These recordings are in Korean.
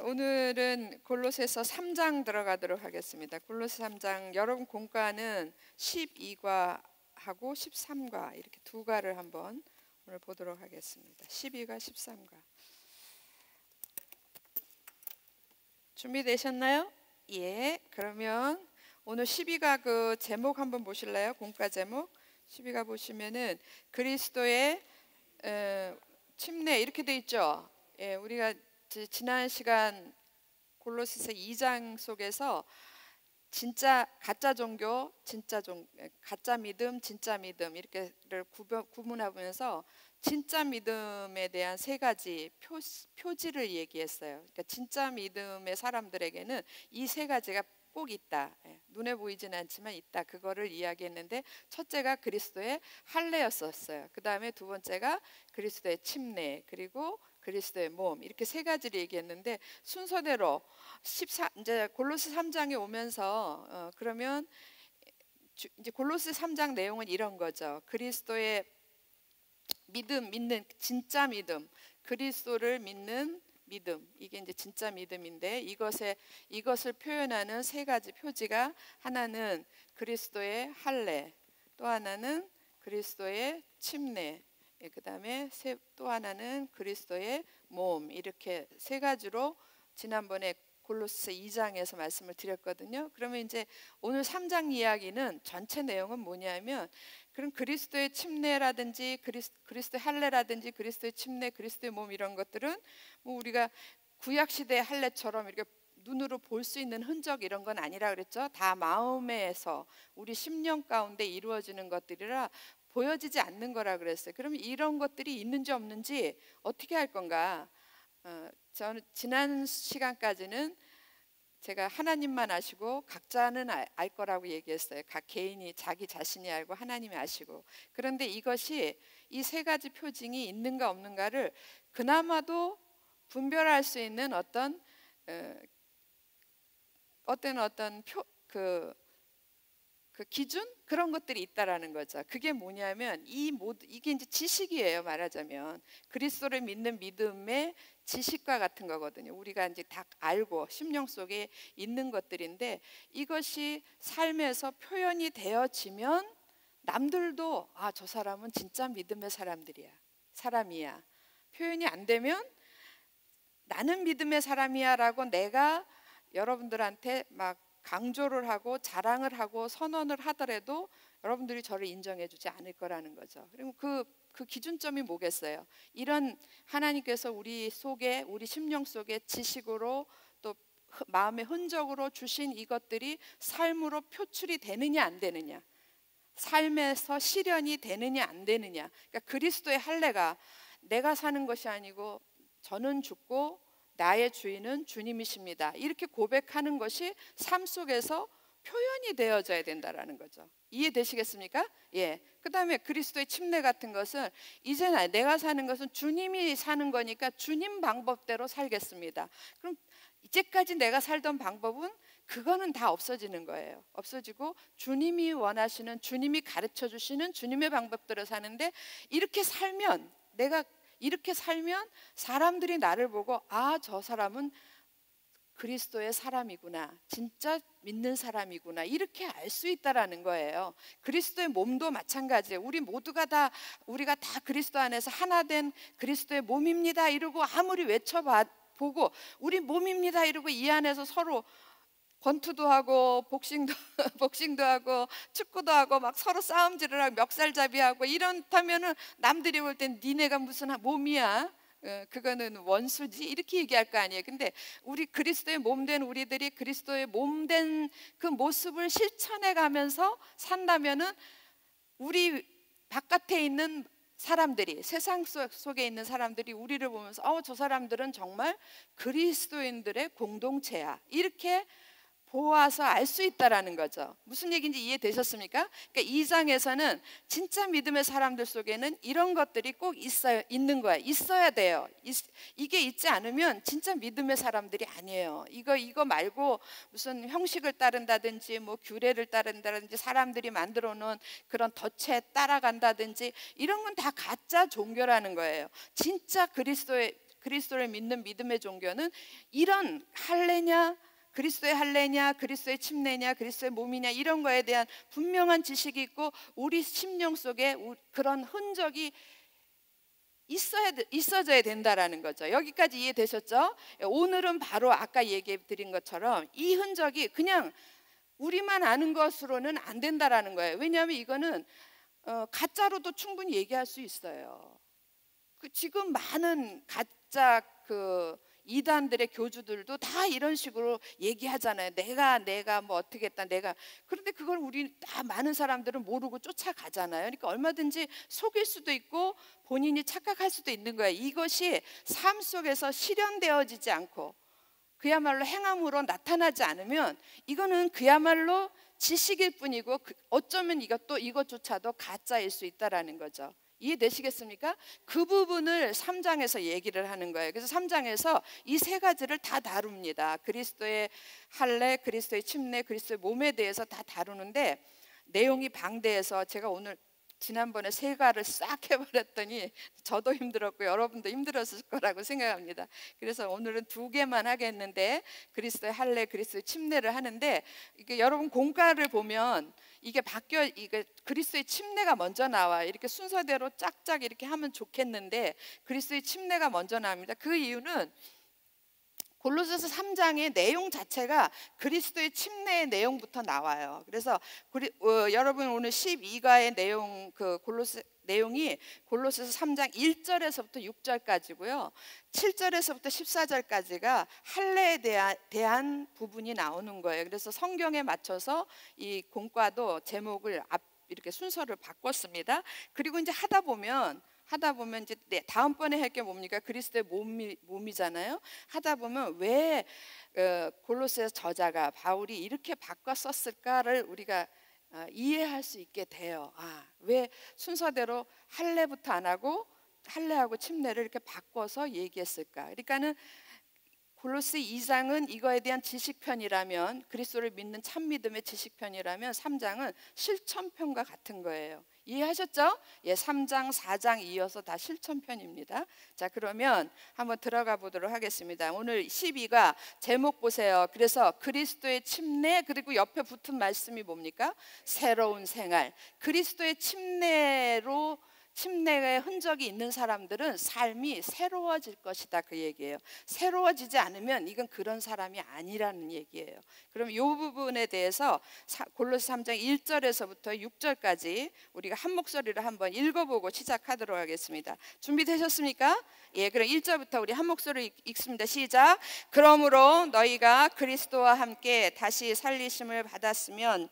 오늘은 골로새서 3장 들어가도록 하겠습니다. 골로새 3장 여러분 공과는 12과하고 13과 이렇게 두 과를 한번 오늘 보도록 하겠습니다. 12과 13과 준비되셨나요? 예. 그러면 오늘 12과 그 제목 한번 보실래요? 공과 제목 12과 보시면은 그리스도의 침례 이렇게 돼 있죠. 예, 우리가 지난 시간 골로새서 2장 속에서 진짜 가짜 종교, 가짜 믿음, 진짜 믿음 이렇게를 구분하면서 진짜 믿음에 대한 세 가지 표지를 얘기했어요. 그러니까 진짜 믿음의 사람들에게는 이 세 가지가 꼭 있다. 눈에 보이진 않지만 있다. 그거를 이야기했는데 첫째가 그리스도의 할례였었어요. 그 다음에 두 번째가 그리스도의 침례, 그리고 그리스도의 몸 이렇게 세 가지를 얘기했는데 순서대로 이제 골로새 3장에 오면서 그러면 이제 골로새 3장 내용은 이런 거죠. 그리스도의 믿는 진짜 믿음, 그리스도를 믿는 믿음 이게 이제 진짜 믿음인데 이것을 표현하는 세 가지 표지가 하나는 그리스도의 할례, 또 하나는 그리스도의 침례, 그 다음에 또 하나는 그리스도의 몸 이렇게 세 가지로 지난번에 골로새 2장에서 말씀을 드렸거든요. 그러면 이제 오늘 3장 이야기는 전체 내용은 뭐냐면 그럼 그리스도의 침례라든지 그리스도의 할례라든지 그리스도의 침례, 그리스도의 몸 이런 것들은 뭐 우리가 구약 시대의 할례처럼 이렇게 눈으로 볼 수 있는 흔적 이런 건 아니라 그랬죠. 다 마음에서 우리 심령 가운데 이루어지는 것들이라 보여지지 않는 거라 그랬어요. 그럼 이런 것들이 있는지 없는지 어떻게 할 건가? 저는 지난 시간까지는 제가 하나님만 아시고 각자는 알 거라고 얘기했어요. 각 개인이 자기 자신이 알고 하나님이 아시고. 그런데 이것이 이 세 가지 표징이 있는가 없는가를 그나마도 분별할 수 있는 어떤 그 기준 그런 것들이 있다라는 거죠. 그게 뭐냐면 이게 이제 지식이에요. 말하자면 그리스도를 믿는 믿음의 지식과 같은 거거든요. 우리가 이제 다 알고 심령 속에 있는 것들인데 이것이 삶에서 표현이 되어지면 남들도 저 사람은 진짜 믿음의 사람이야. 표현이 안 되면 나는 믿음의 사람이야라고 내가 여러분들한테 막 강조를 하고 자랑을 하고 선언을 하더라도 여러분들이 저를 인정해 주지 않을 거라는 거죠. 그리고 그 기준점이 뭐겠어요? 이런 하나님께서 우리 심령 속에 지식으로 또 마음의 흔적으로 주신 이것들이 삶으로 표출이 되느냐 안 되느냐, 삶에서 실현이 되느냐 안 되느냐. 그러니까 그리스도의 할례가 내가 사는 것이 아니고 저는 죽고 나의 주인은 주님이십니다. 이렇게 고백하는 것이 삶 속에서 표현이 되어져야 된다라는 거죠. 이해되시겠습니까? 예. 그다음에 그리스도의 침례 같은 것은 이제 내가 사는 것은 주님이 사는 거니까 주님 방법대로 살겠습니다. 그럼 이제까지 내가 살던 방법은 그거는 다 없어지는 거예요. 없어지고 주님이 원하시는, 주님이 가르쳐 주시는 주님의 방법대로 사는데 이렇게 살면 사람들이 나를 보고 저 사람은 그리스도의 사람이구나, 진짜 믿는 사람이구나 이렇게 알 수 있다라는 거예요. 그리스도의 몸도 마찬가지예요. 우리가 다 그리스도 안에서 하나된 그리스도의 몸입니다 이러고 아무리 외쳐보고 우리 몸입니다 이러고 이 안에서 서로 권투도 하고 복싱도 하고 축구도 하고 막 서로 싸움질을 하고 멱살잡이하고 이렇다면은 남들이 볼 땐 니네가 무슨 몸이야? 그거는 원수지 이렇게 얘기할 거 아니에요. 근데 우리 그리스도의 몸된 우리들이 그리스도의 몸된 그 모습을 실천해 가면서 산다면은 우리 바깥에 있는 사람들이, 세상 속에 있는 사람들이 우리를 보면서 저 사람들은 정말 그리스도인들의 공동체야 이렇게 보아서 알 수 있다라는 거죠. 무슨 얘기인지 이해되셨습니까? 그러니까 2장에서는 진짜 믿음의 사람들 속에는 이런 것들이 꼭 있는 거야. 있어야 돼요. 이게 있지 않으면 진짜 믿음의 사람들이 아니에요. 이거 말고 무슨 형식을 따른다든지 뭐 규례를 따른다든지 사람들이 만들어 놓은 그런 덫에 따라간다든지 이런 건 다 가짜 종교라는 거예요. 진짜 그리스도를 믿는 믿음의 종교는 이런 할례냐, 그리스도의 할례냐, 그리스도의 침례냐, 그리스도의 몸이냐, 이런 거에 대한 분명한 지식이 있고 우리 심령 속에 그런 흔적이 있어져야 된다라는 거죠. 여기까지 이해되셨죠? 오늘은 바로 아까 얘기해 드린 것처럼 이 흔적이 그냥 우리만 아는 것으로는 안 된다라는 거예요. 왜냐하면 이거는 가짜로도 충분히 얘기할 수 있어요. 지금 많은 가짜 이단들의 교주들도 다 이런 식으로 얘기하잖아요. 내가 뭐 어떻게 했다, 내가. 그런데 그걸 우리 다 많은 사람들은 모르고 쫓아가잖아요. 그러니까 얼마든지 속일 수도 있고 본인이 착각할 수도 있는 거예요. 이것이 삶 속에서 실현되어지지 않고 그야말로 행함으로 나타나지 않으면 이거는 그야말로 지식일 뿐이고 어쩌면 이것조차도 가짜일 수 있다라는 거죠. 이해되시겠습니까? 그 부분을 3장에서 얘기를 하는 거예요. 그래서 3장에서 이 세 가지를 다 다룹니다. 그리스도의 할례, 그리스도의 침례, 그리스도의 몸에 대해서 다 다루는데 내용이 방대해서 제가 오늘 지난번에 세 가를 싹 해버렸더니 저도 힘들었고 여러분도 힘들었을 거라고 생각합니다. 그래서 오늘은 2개만 하겠는데 그리스도의 할례, 그리스도의 침례를 하는데 이게 여러분 공과를 보면 이게 그리스도의 침례가 먼저 나와요. 이렇게 순서대로 짝짝 이렇게 하면 좋겠는데 그리스도의 침례가 먼저 나옵니다. 그 이유는 골로새서 3장의 내용 자체가 그리스도의 침례의 내용부터 나와요. 그래서 여러분 오늘 12가의 내용 내용이 골로새서 3장 1절에서부터 6절까지고요. 7절에서부터 14절까지가 할례에 대한 부분이 나오는 거예요. 그래서 성경에 맞춰서 이 공과도 제목을 이렇게 순서를 바꿨습니다. 그리고 이제 하다 보면 이제 다음번에 할 게 뭡니까? 그리스도의 몸이잖아요. 하다 보면 왜 골로새 저자가 바울이 이렇게 바꿔 썼을까를 우리가 이해할 수 있게 돼요. 왜 순서대로 할례부터 안 하고 할례하고 침례를 이렇게 바꿔서 얘기했을까? 그러니까는 골로새 2장은 이거에 대한 지식편이라면, 그리스도를 믿는 참 믿음의 지식편이라면 3장은 실천편과 같은 거예요. 이해하셨죠? 3장, 4장 이어서 다 실천편입니다. 자, 그러면 한번 들어가 보도록 하겠습니다. 오늘 12가 제목 보세요. 그래서 그리스도의 침례, 그리고 옆에 붙은 말씀이 뭡니까? 새로운 생활. 그리스도의 침례의 흔적이 있는 사람들은 삶이 새로워질 것이다, 그 얘기예요. 새로워지지 않으면 이건 그런 사람이 아니라는 얘기예요. 그럼 이 부분에 대해서 골로새 3장 1절에서부터 6절까지 우리가 한 목소리로 한번 읽어보고 시작하도록 하겠습니다. 준비되셨습니까? 그럼 1절부터 우리 한 목소리로 읽습니다. 시작. 그러므로 너희가 그리스도와 함께 다시 살리심을 받았으면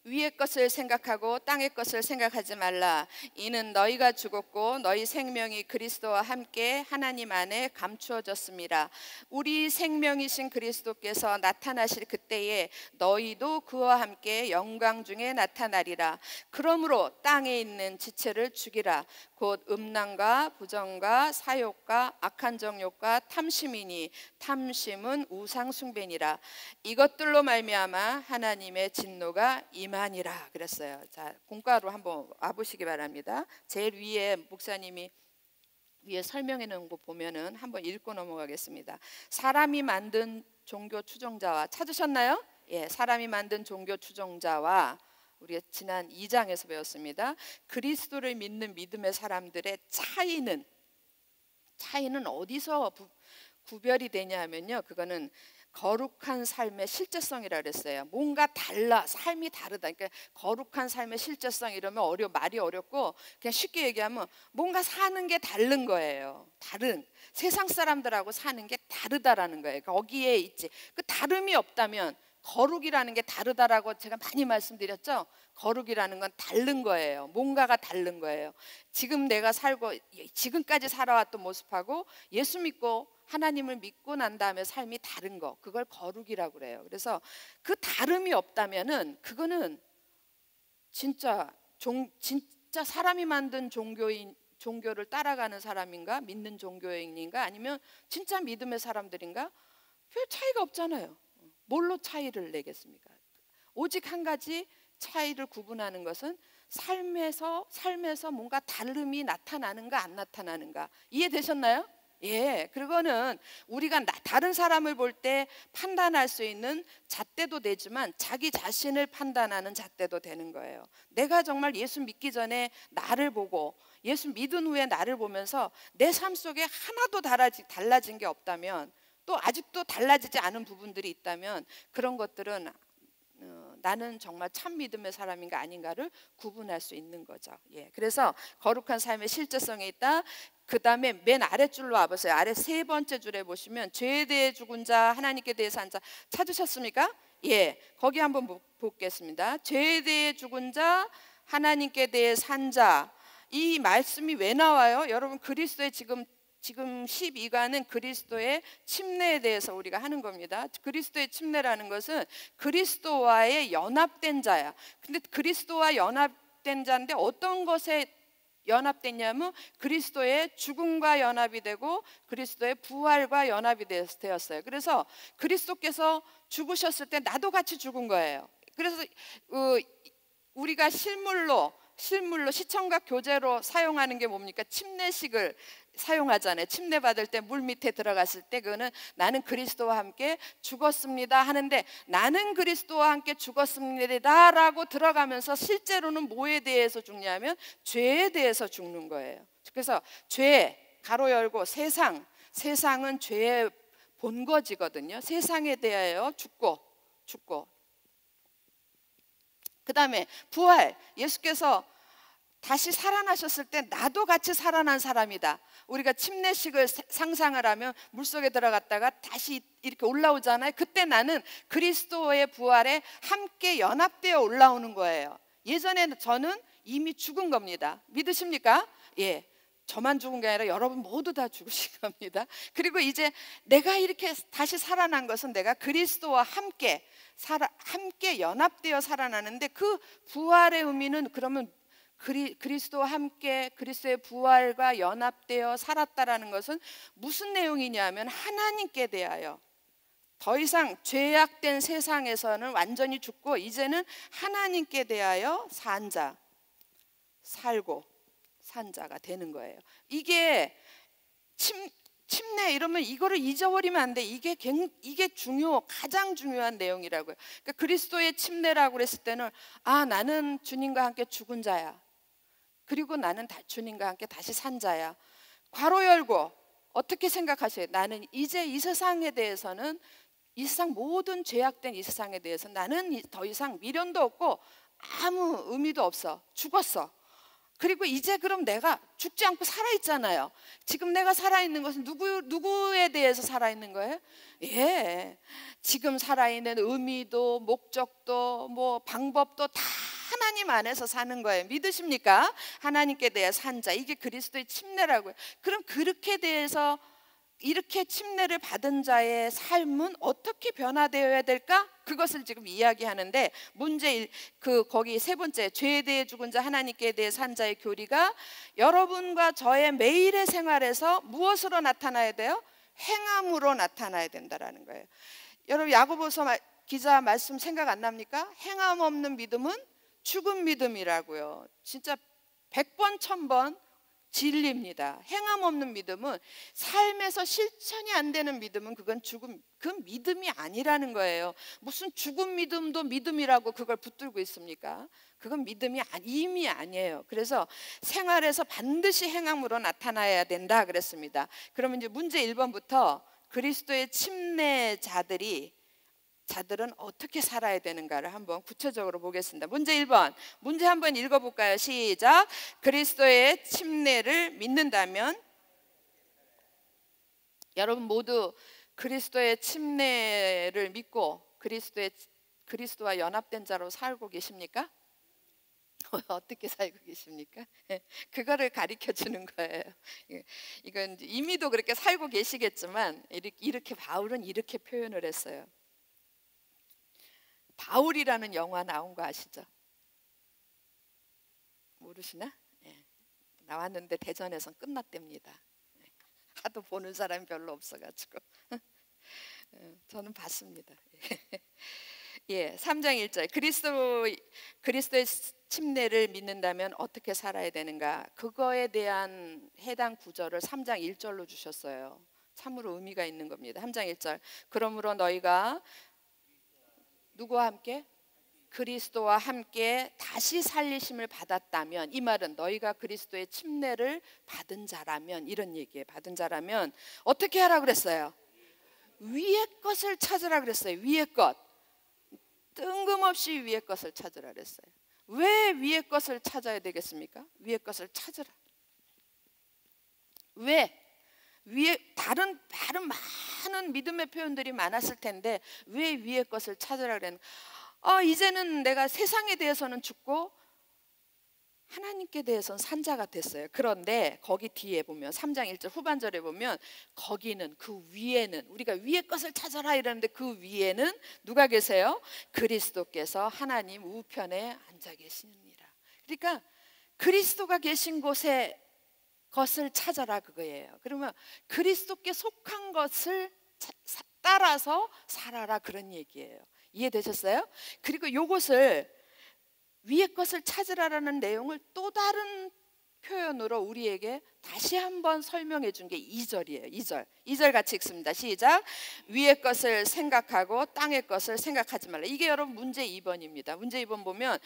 위의 것을 생각하고 땅의 것을 생각하지 말라. 이는 너희가 죽었고 너희 생명이 그리스도와 함께 하나님 안에 감추어졌습니다. 우리 생명이신 그리스도께서 나타나실 그때에 너희도 그와 함께 영광 중에 나타나리라. 그러므로 땅에 있는 지체를 죽이라. 곧 음란과 부정과 사욕과 악한 정욕과 탐심이니 탐심은 우상 숭배니라. 이것들로 말미암아 하나님의 진노가 임하니라 그랬어요. 자, 공과로 한번 와보시기 바랍니다. 제일 위에 목사님이 위에 설명해 놓은 거 보면은 한번 읽고 넘어가겠습니다. 사람이 만든 종교 추종자와, 찾으셨나요? 사람이 만든 종교 추종자와, 우리가 지난 2장에서 배웠습니다. 그리스도를 믿는 믿음의 사람들의 차이는 어디서 구별이 되냐면요, 그거는 거룩한 삶의 실제성이라 그랬어요. 뭔가 달라, 삶이 다르다. 그러니까 거룩한 삶의 실제성 이러면 말이 어렵고, 그냥 쉽게 얘기하면 뭔가 사는 게 다른 거예요. 세상 사람들하고 사는 게 다르다라는 거예요. 거기에 있지. 그 다름이 없다면, 거룩이라는 게 다르다라고 제가 많이 말씀드렸죠. 거룩이라는 건 다른 거예요. 뭔가가 다른 거예요. 지금 내가 지금까지 살아왔던 모습하고 예수 믿고 하나님을 믿고 난 다음에 삶이 다른 거, 그걸 거룩이라고 그래요. 그래서 그 다름이 없다면은 그거는 진짜 사람이 만든 종교를 따라가는 사람인가, 믿는 종교인인가, 아니면 진짜 믿음의 사람들인가, 별 차이가 없잖아요. 뭘로 차이를 내겠습니까? 오직 한 가지 차이를 구분하는 것은 삶에서 뭔가 다름이 나타나는가 안 나타나는가 이해되셨나요? 예, 그거는 우리가 다른 사람을 볼 때 판단할 수 있는 잣대도 되지만 자기 자신을 판단하는 잣대도 되는 거예요. 내가 정말 예수 믿기 전에 나를 보고 예수 믿은 후에 나를 보면서 내 삶 속에 하나도 달라진 게 없다면, 또 아직도 달라지지 않은 부분들이 있다면 그런 것들은 나는 정말 참 믿음의 사람인가 아닌가를 구분할 수 있는 거죠. 예, 그래서 거룩한 삶의 실제성에 있다. 그 다음에 맨 아랫줄로 와보세요. 아래 세 번째 줄에 보시면 죄에 대해 죽은 자, 하나님께 대해 산 자 찾으셨습니까? 예, 거기 한번 보겠습니다. 죄에 대해 죽은 자, 하나님께 대해 산 자. 이 말씀이 왜 나와요? 여러분, 그리스도의 지금 12가는 그리스도의 침례에 대해서 우리가 하는 겁니다. 그리스도의 침례라는 것은 그리스도와의 연합된 자야. 근데 그리스도와 연합된 자인데 어떤 것에 연합됐냐면 그리스도의 죽음과 연합이 되고 그리스도의 부활과 연합이 되었어요. 그래서 그리스도께서 죽으셨을 때 나도 같이 죽은 거예요. 그래서 우리가 실물로 시청각 교재로 사용하는 게 뭡니까? 침례식을 사용하잖아요. 침례 받을 때 물 밑에 들어갔을 때 그거는 나는 그리스도와 함께 죽었습니다 하는데, 나는 그리스도와 함께 죽었습니다 라고 들어가면서 실제로는 뭐에 대해서 죽냐면 죄에 대해서 죽는 거예요. 그래서 죄 가로 열고 세상은 죄의 본거지거든요. 세상에 대하여 죽고 그 다음에 부활, 예수께서 다시 살아나셨을 때 나도 같이 살아난 사람이다. 우리가 침례식을 상상을 하면 물속에 들어갔다가 다시 이렇게 올라오잖아요. 그때 나는 그리스도의 부활에 함께 연합되어 올라오는 거예요. 예전에 저는 이미 죽은 겁니다. 믿으십니까? 예, 저만 죽은 게 아니라 여러분 모두 다 죽으신 겁니다. 그리고 이제 내가 이렇게 다시 살아난 것은 내가 그리스도와 함께 연합되어 살아나는데, 그 부활의 의미는 그러면 그리스도와 함께 그리스도의 부활과 연합되어 살았다라는 것은 무슨 내용이냐면 하나님께 대하여 더 이상 죄악된 세상에서는 완전히 죽고 이제는 하나님께 대하여 살고 산 자가 되는 거예요. 이게 침례 이러면 이거를 잊어버리면 안 돼. 이게 가장 중요한 내용이라고요. 그러니까 그리스도의 침례라고 그랬을 때는 나는 주님과 함께 죽은 자야. 그리고 나는 주님과 함께 다시 산 자야. 괄호 열고 어떻게 생각하세요? 나는 이제 이 세상에 대해서는, 이 세상 모든 죄악된 이 세상에 대해서 나는 더 이상 미련도 없고 아무 의미도 없어. 죽었어. 그리고 이제 그럼 내가 죽지 않고 살아있잖아요. 지금 내가 살아있는 것은 누구에 대해서 살아있는 거예요? 예, 지금 살아있는 의미도 목적도 방법도 다 하나님 안에서 사는 거예요. 믿으십니까? 하나님께 대해 산 자, 이게 그리스도의 침례라고요. 그럼 그렇게 대해서 이렇게 침례를 받은 자의 삶은 어떻게 변화되어야 될까? 그것을 지금 이야기하는데, 거기 세 번째, 죄에 대해 죽은 자, 하나님께 대해 산 자의 교리가 여러분과 저의 매일의 생활에서 무엇으로 나타나야 돼요? 행함으로 나타나야 된다라는 거예요. 여러분, 야고보서 기자 말씀 생각 안 납니까? 행함 없는 믿음은 죽은 믿음이라고요. 진짜 100번 1000번 진리입니다. 행함 없는 믿음은, 삶에서 실천이 안 되는 믿음은 그건 그 믿음이 아니라는 거예요. 무슨 죽은 믿음도 믿음이라고 그걸 붙들고 있습니까? 그건 이미 아니에요. 그래서 생활에서 반드시 행함으로 나타나야 된다 그랬습니다. 그러면 이제 문제 1번부터 그리스도의 자들은 어떻게 살아야 되는가를 한번 구체적으로 보겠습니다. 문제 1번, 문제 한번 읽어볼까요? 시작. 그리스도의 침례를 믿는다면, 여러분 모두 그리스도의 침례를 믿고 그리스도와 연합된 자로 살고 계십니까? 어떻게 살고 계십니까? 그거를 가르쳐 주는 거예요. 이건 이미도 그렇게 살고 계시겠지만 이렇게 바울은 이렇게 표현을 했어요. 바울이라는 영화 나온 거 아시죠? 모르시나? 예. 나왔는데 대전에선 끝났답니다. 하도 보는 사람이 별로 없어가지고 저는 봤습니다. 예, 3장 1절, 그리스도의 침례를 믿는다면 어떻게 살아야 되는가, 그거에 대한 해당 구절을 3장 1절로 주셨어요. 참으로 의미가 있는 겁니다. 3장 1절. 그러므로 너희가 누구와 함께? 그리스도와 함께 다시 살리심을 받았다면, 이 말은 너희가 그리스도의 침례를 받은 자라면, 이런 얘기예요. 받은 자라면 어떻게 하라 그랬어요? 위의 것을 찾으라 그랬어요. 위의 것. 뜬금없이 위의 것을 찾으라 그랬어요. 왜 위의 것을 찾아야 되겠습니까? 위의 것을 찾으라. 왜? 위에 다른 많은 믿음의 표현들이 많았을 텐데 왜 위의 것을 찾으라 그랬는가? 이제는 내가 세상에 대해서는 죽고 하나님께 대해서는 산 자가 됐어요. 그런데 거기 뒤에 보면 3장 1절 후반절에 보면 거기는, 그 위에는, 우리가 위의 것을 찾아라 이러는데 그 위에는 누가 계세요? 그리스도께서 하나님 우편에 앉아 계시느니라. 그러니까 그리스도가 계신 곳에 것을 찾아라 그거예요. 그러면 그리스도께 속한 것을 따라서 살아라, 그런 얘기예요. 이해되셨어요? 그리고 요것을, 위의 것을 찾으라라는 내용을 또 다른 표현으로 우리에게 다시 한번 설명해 준 게 2절이에요. 2절 같이 읽습니다. 시작. 위의 것을 생각하고 땅의 것을 생각하지 말라. 이게 여러분 문제 2번입니다. 문제 2번 보면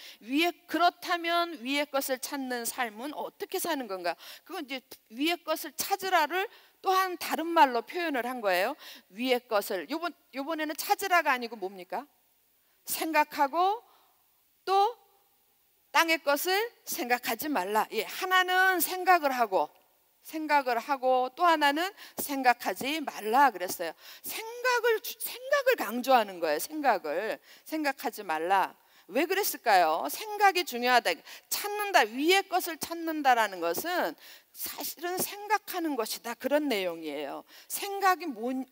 그렇다면 위의 것을 찾는 삶은 어떻게 사는 건가? 그건 이제 위의 것을 찾으라를 또한 다른 말로 표현을 한 거예요. 위의 것을, 요번에는 찾으라가 아니고 뭡니까? 생각하고 또 땅의 것을 생각하지 말라. 예, 하나는 생각을 하고 또 하나는 생각하지 말라 그랬어요. 생각을 강조하는 거예요. 생각하지 말라. 왜 그랬을까요? 생각이 중요하다. 찾는다, 위의 것을 찾는다라는 것은 사실은 생각하는 것이다, 그런 내용이에요.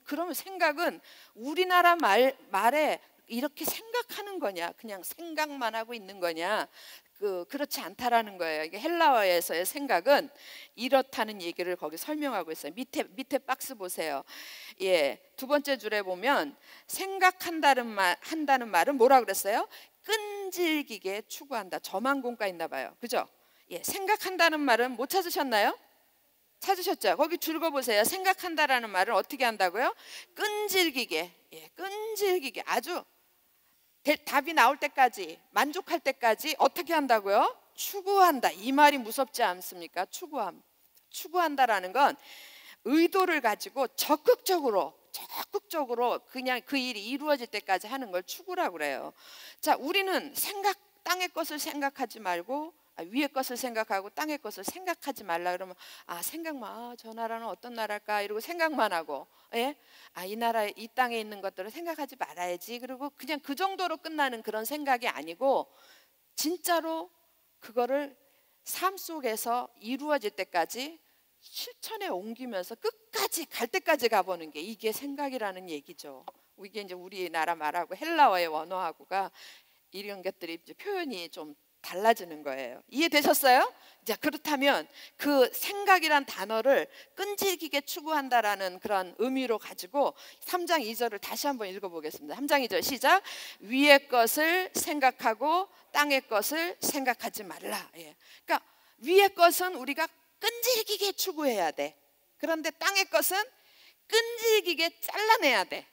그러면 생각은 우리나라 말에 이렇게 생각하는 거냐, 그냥 생각만 하고 있는 거냐, 그렇지 않다라는 거예요. 이게 헬라어에서의 생각은 이렇다는 얘기를 거기 설명하고 있어요. 밑에 박스 보세요. 예, 두 번째 줄에 보면 생각한다는 말은 뭐라 그랬어요? 끈질기게 추구한다. 저만 공과 있나 봐요. 그죠? 예, 생각한다는 말은 못 찾으셨나요? 찾으셨죠? 거기 줄 읽어보세요. 생각한다라는 말을 어떻게 한다고요? 끈질기게, 예, 끈질기게, 아주 답이 나올 때까지, 만족할 때까지 어떻게 한다고요? 추구한다. 이 말이 무섭지 않습니까? 추구한다라는 건 의도를 가지고 적극적으로 그냥 그 일이 이루어질 때까지 하는 걸 추구라고 그래요. 자, 우리는 땅의 것을 생각하지 말고 위의 것을 생각하고 땅의 것을 생각하지 말라 그러면 생각만, 저 나라는 어떤 나라일까 이러고 생각만 하고, 예? 이 땅에 있는 것들을 생각하지 말아야지, 그리고 그냥 그 정도로 끝나는 그런 생각이 아니고 진짜로 그거를 삶 속에서 이루어질 때까지 실천에 옮기면서 끝까지 갈 때까지 가보는 게, 이게 생각이라는 얘기죠. 이게 이제 우리나라 말하고 헬라어의 원어하고가 이런 것들이 이제 표현이 좀 달라지는 거예요. 이해되셨어요? 자, 그렇다면 그 생각이란 단어를 끈질기게 추구한다라는 그런 의미로 가지고 3장 2절을 다시 한번 읽어보겠습니다. 3장 2절 시작. 위의 것을 생각하고 땅의 것을 생각하지 말라. 예. 그러니까 위의 것은 우리가 끈질기게 추구해야 돼. 그런데 땅의 것은 끈질기게 잘라내야 돼.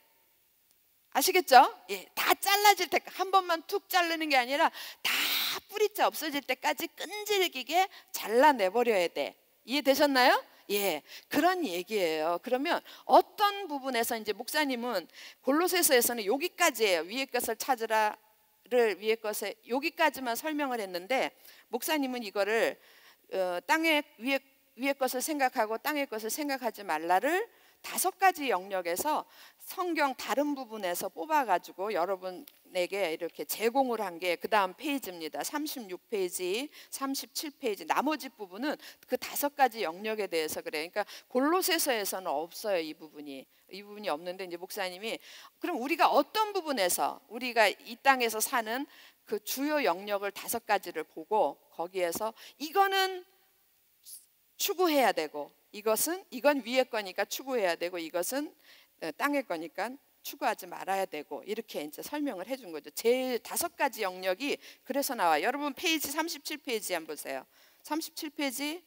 아시겠죠? 예, 다 잘라질 때, 한 번만 툭 자르는 게 아니라 다 뿌리째 없어질 때까지 끈질기게 잘라내버려야 돼. 이해되셨나요? 예, 그런 얘기예요. 그러면 어떤 부분에서 이제 목사님은 골로새서에서는 여기까지예요. 위의 것을 찾으라를 위의 것에 여기까지만 설명을 했는데, 목사님은 이거를 위의 것을 생각하고 땅의 것을 생각하지 말라를 5가지 영역에서 성경 다른 부분에서 뽑아가지고 여러분에게 이렇게 제공을 한 게 그 다음 페이지입니다. 36페이지, 37페이지. 나머지 부분은 그 5가지 영역에 대해서 그래요. 그러니까 골로새서에서는 없어요. 이 부분이 없는데, 이제 목사님이 그럼 우리가 어떤 부분에서 우리가 이 땅에서 사는 그 주요 영역을 5가지를 보고 거기에서 이거는 추구해야 되고, 이건 위의 거니까 추구해야 되고, 이것은 땅의 거니까 추구하지 말아야 되고, 이렇게 이제 설명을 해준 거죠. 제 5가지 영역이 그래서 나와. 여러분 페이지 37페이지 한번 보세요. 37페이지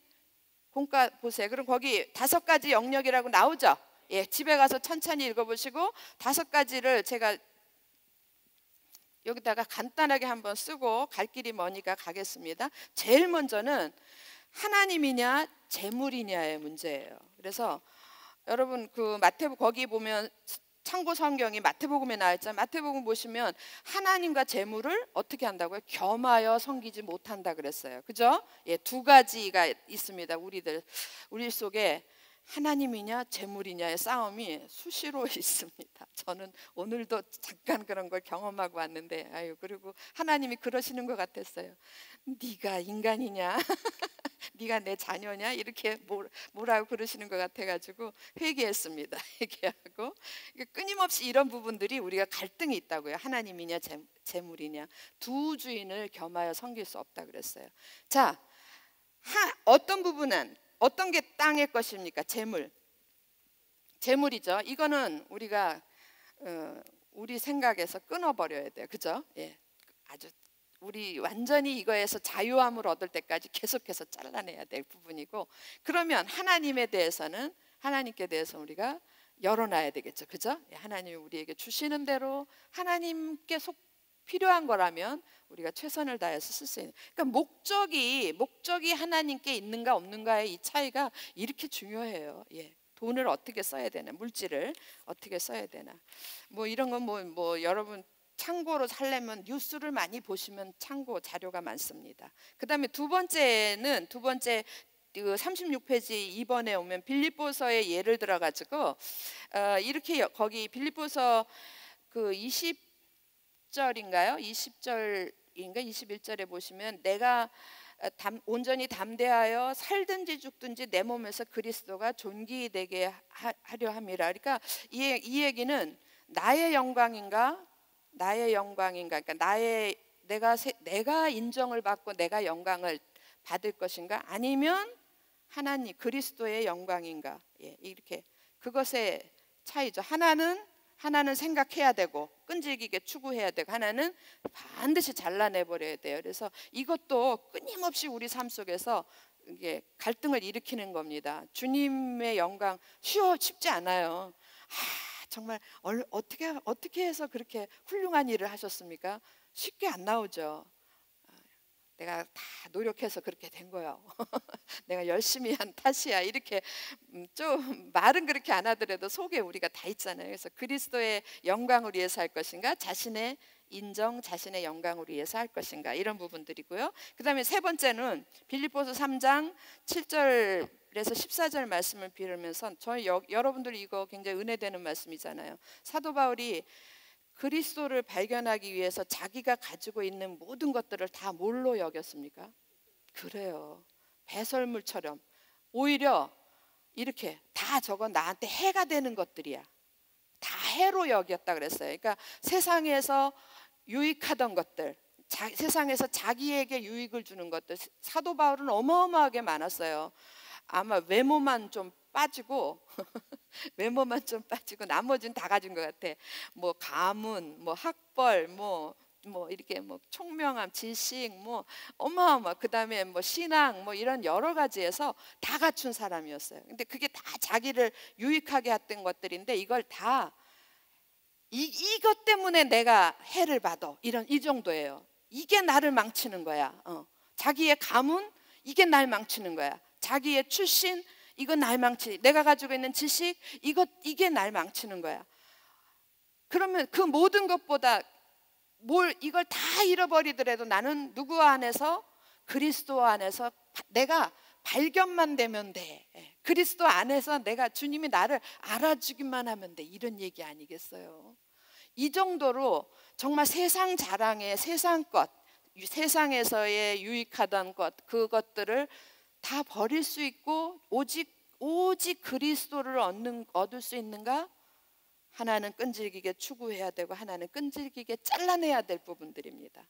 공과 보세요. 그럼 거기 5가지 영역이라고 나오죠. 예, 집에 가서 천천히 읽어보시고 5가지를 제가 여기다가 간단하게 한번 쓰고 갈 길이 머니까 가겠습니다. 제일 먼저는 하나님이냐 재물이냐의 문제예요. 그래서 여러분 그 마태복음 거기 보면 참고 성경이 마태복음에 나와 있잖아요. 마태복음 보시면 하나님과 재물을 어떻게 한다고요? 겸하여 섬기지 못한다 그랬어요. 그죠? 예, 2가지가 있습니다. 우리 속에 하나님이냐 재물이냐의 싸움이 수시로 있습니다. 저는 오늘도 잠깐 그런 걸 경험하고 왔는데, 아유, 그리고 하나님이 그러시는 것 같았어요. 네가 인간이냐? 네가 내 자녀냐? 이렇게 뭐라고 그러시는 것 같아가지고 회개했습니다. 회개하고 끊임없이 이런 부분들이 우리가 갈등이 있다고요. 하나님이냐 재물이냐, 두 주인을 겸하여 섬길 수 없다 그랬어요. 자, 어떤 부분은 어떤 게 땅의 것입니까? 재물이죠. 이거는 우리가 우리 생각에서 끊어버려야 돼요. 그죠? 예, 아주 우리 완전히 이거에서 자유함을 얻을 때까지 계속해서 잘라내야 될 부분이고, 그러면 하나님께 대해서 우리가 열어놔야 되겠죠. 그죠? 예, 하나님이 우리에게 주시는 대로 하나님께 필요한 거라면 우리가 최선을 다해서 쓸 수 있는, 그러니까 목적이 하나님께 있는가 없는가의 이 차이가 이렇게 중요해요. 예, 돈을 어떻게 써야 되나, 물질을 어떻게 써야 되나, 뭐 이런 건 뭐 여러분 참고로 살려면 뉴스를 많이 보시면 참고 자료가 많습니다. 그다음에 두 번째 그 36페이지 2번에 오면 빌립보서의 예를 들어 가지고 이렇게 거기 빌립보서 그 20절인가요? 20절인가 21절에 보시면 내가 온전히 담대하여 살든지 죽든지 내 몸에서 그리스도가 존귀되게 하려 함이라. 그러니까 이 얘기는 나의 영광인가, 그러니까 내가 인정을 받고 내가 영광을 받을 것인가, 아니면 하나님 그리스도의 영광인가. 예, 이렇게 그것의 차이죠. 하나는 생각해야 되고 끈질기게 추구해야 되고, 하나는 반드시 잘라내버려야 돼요. 그래서 이것도 끊임없이 우리 삶 속에서 이게 갈등을 일으키는 겁니다. 주님의 영광 쉽지 않아요. 정말 어떻게 해서 그렇게 훌륭한 일을 하셨습니까? 쉽게 안 나오죠. 내가 다 노력해서 그렇게 된 거야. 내가 열심히 한 탓이야. 이렇게 좀 말은 그렇게 안 하더라도 속에 우리가 다 있잖아요. 그래서 그리스도의 영광을 위해서 할 것인가, 자신의 인정, 자신의 영광을 위해서 할 것인가, 이런 부분들이고요. 그 다음에 세 번째는 빌립보서 3장 7절에서 14절 말씀을 빌으면서, 저희 여러분들 이거 굉장히 은혜되는 말씀이잖아요. 사도 바울이 그리스도를 발견하기 위해서 자기가 가지고 있는 모든 것들을 다 뭘로 여겼습니까? 그래요. 배설물처럼. 오히려 이렇게 다 저건 나한테 해가 되는 것들이야. 다 해로 여겼다 그랬어요. 그러니까 세상에서 유익하던 것들, 세상에서 자기에게 유익을 주는 것들, 사도 바울은 어마어마하게 많았어요. 아마 외모만 좀 빠지고 나머지는 다 가진 것 같아. 뭐 가문, 뭐 학벌, 뭐 이렇게 뭐 총명함, 지식, 뭐 어마어마, 그다음에 뭐 신앙, 뭐 이런 여러 가지에서 다 갖춘 사람이었어요. 근데 그게 다 자기를 유익하게 했던 것들인데, 이걸 다 이것 때문에 내가 해를 받아, 이 정도예요. 이게 나를 망치는 거야. 자기의 가문, 이게 날 망치는 거야. 자기의 출신, 이건 날 망치. 내가 가지고 있는 지식, 이게 날 망치는 거야. 그러면 그 모든 것보다 이걸 다 잃어버리더라도 나는 누구 안에서, 그리스도 안에서 내가 발견만 되면 돼. 그리스도 안에서 내가, 주님이 나를 알아주기만 하면 돼. 이런 얘기 아니겠어요? 이 정도로 정말 세상 자랑의 세상 것, 세상에서의 유익하던 것, 그것들을 다 버릴 수 있고 오직 그리스도를 얻을 수 있는가? 하나는 끈질기게 추구해야 되고, 하나는 끈질기게 잘라내야 될 부분들입니다.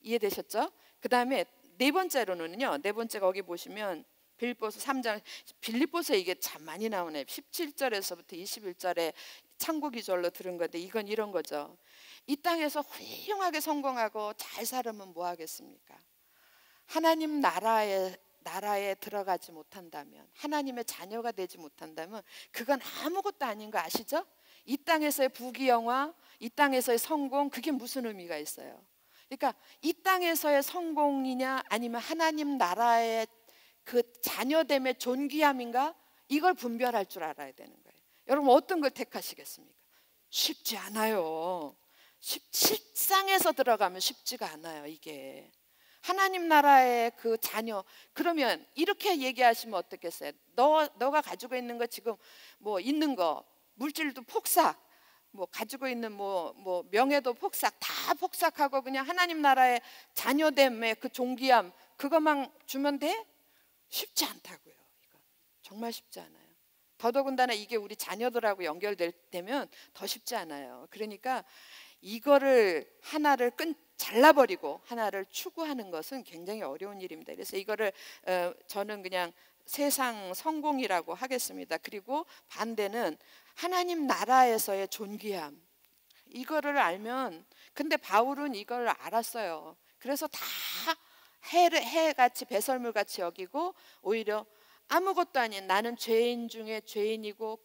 이해되셨죠? 그 다음에 네 번째로는요, 거기 보시면 빌립보서 3장, 빌립보서 이게 참 많이 나오네요. 17절에서부터 21절에 창고기절로 들은 건데 이건 이런 거죠. 이 땅에서 훌륭하게 성공하고 잘 살으면 뭐 하겠습니까? 하나님 나라에 들어가지 못한다면, 하나님의 자녀가 되지 못한다면 그건 아무것도 아닌 거 아시죠? 이 땅에서의 부귀영화, 이 땅에서의 성공, 그게 무슨 의미가 있어요? 그러니까 이 땅에서의 성공이냐 아니면 하나님 나라의 그 자녀됨의 존귀함인가, 이걸 분별할 줄 알아야 되는 거예요. 여러분 어떤 걸 택하시겠습니까? 쉽지 않아요. 실상에서 들어가면 쉽지가 않아요. 이게 하나님 나라의 그 자녀. 그러면 이렇게 얘기하시면 어떻겠어요? 너가 가지고 있는 거 지금 뭐 있는 거 물질도 폭삭, 뭐 가지고 있는 뭐 명예도 폭삭, 다 폭삭하고 그냥 하나님 나라의 자녀됨의 그 존귀함 그것만 주면 돼? 쉽지 않다고요. 이거 정말 쉽지 않아요. 더더군다나 이게 우리 자녀들하고 연결되면 더 쉽지 않아요. 그러니까 이거를 하나를 잘라버리고 하나를 추구하는 것은 굉장히 어려운 일입니다. 그래서 이거를 저는 그냥 세상 성공이라고 하겠습니다. 그리고 반대는 하나님 나라에서의 존귀함, 이거를 알면, 근데 바울은 이걸 알았어요. 그래서 다 해같이 배설물같이 여기고 오히려 아무것도 아닌 나는 죄인 중에 죄인이고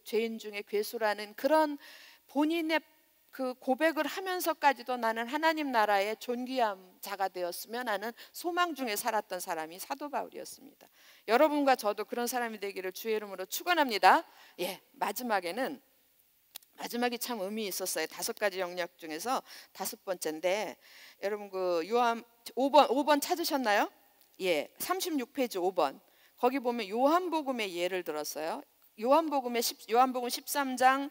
죄인 중에 괴수라는 그런 본인의 그 고백을 하면서까지도 나는 하나님 나라의 존귀한 자가 되었으면 하는 소망 중에 살았던 사람이 사도 바울이었습니다. 여러분과 저도 그런 사람이 되기를 주의 이름으로 축원합니다. 예, 마지막이 참 의미 있었어요. 5가지 영역 중에서 5번째인데, 여러분 그 요한 5번 찾으셨나요? 예, 36페이지 5번. 거기 보면 요한복음의 예를 들었어요. 요한복음 13장,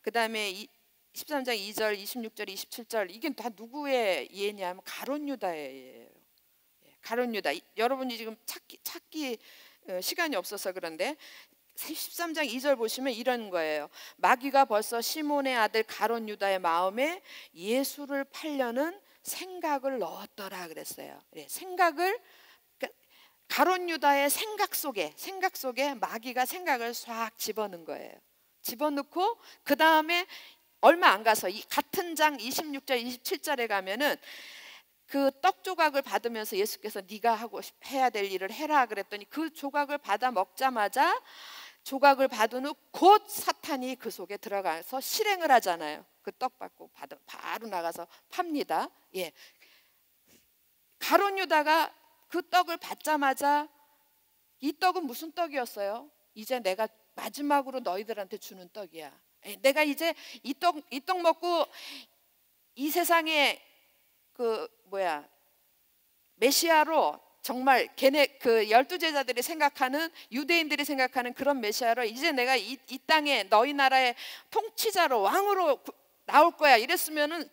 그다음에 13장 2절, 26절, 27절, 이게 다 누구의 예냐면 가룟 유다의 예예요. 가룟 유다. 여러분이 지금 찾기 시간이 없어서 그런데 13장 2절 보시면 이런 거예요. 마귀가 벌써 시몬의 아들 가룟 유다의 마음에 예수를 팔려는 생각을 넣었더라 그랬어요. 생각을, 가룟 유다의 생각 속에 마귀가 생각을 싹 집어넣은 거예요. 집어넣고 그 다음에 얼마 안 가서 이 같은 장 26절 27절에 가면은 그 떡 조각을 받으면서 예수께서 네가 해야 될 일을 해라 그랬더니 그 조각을 받아 먹자마자 조각을 받은 후 곧 사탄이 그 속에 들어가서 실행을 하잖아요. 그 떡 받고 바로 나가서 팝니다. 예, 가룟 유다가 그 떡을 받자마자, 이 떡은 무슨 떡이었어요? 이제 내가 마지막으로 너희들한테 주는 떡이야. 내가 이제 이 떡 먹고 이 세상에 메시아로, 정말 걔네 그 12제자들이 생각하는, 유대인들이 생각하는 그런 메시아로 이제 내가 이 땅에 너희 나라의 통치자로, 왕으로 나올 거야 이랬으면은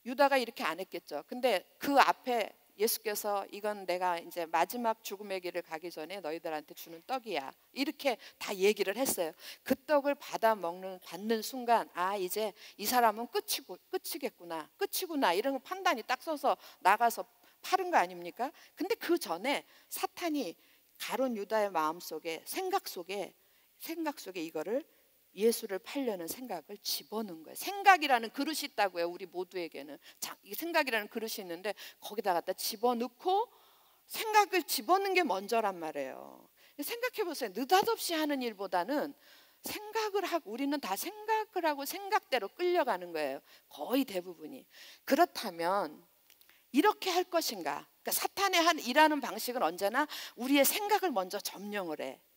유다가 이렇게 안 했겠죠. 근데 그 앞에 예수께서 이건 내가 이제 마지막 죽음의 길을 가기 전에 너희들한테 주는 떡이야, 이렇게 다 얘기를 했어요. 그 떡을 받는 순간 이제 이 사람은 끝이구나 이런 거 판단이 딱 서서 나가서 파는 거 아닙니까? 근데 그 전에 사탄이 가룟 유다의 마음속에, 생각 속에 이거를 예수를 팔려는 생각을 집어넣은 거예요. 생각이라는 그릇이 있다고요. 우리 모두에게는 이 생각이라는 그릇이 있는데 거기다 갖다 집어넣고, 생각을 집어넣는 게 먼저란 말이에요. 생각해 보세요. 느닷없이 하는 일보다는 생각을 하고, 우리는 다 생각을 하고 생각대로 끌려가는 거예요. 거의 대부분이. 그렇다면 이렇게 할 것인가? 그러니까 사탄의 일하는 방식은 언제나 우리의 생각을 먼저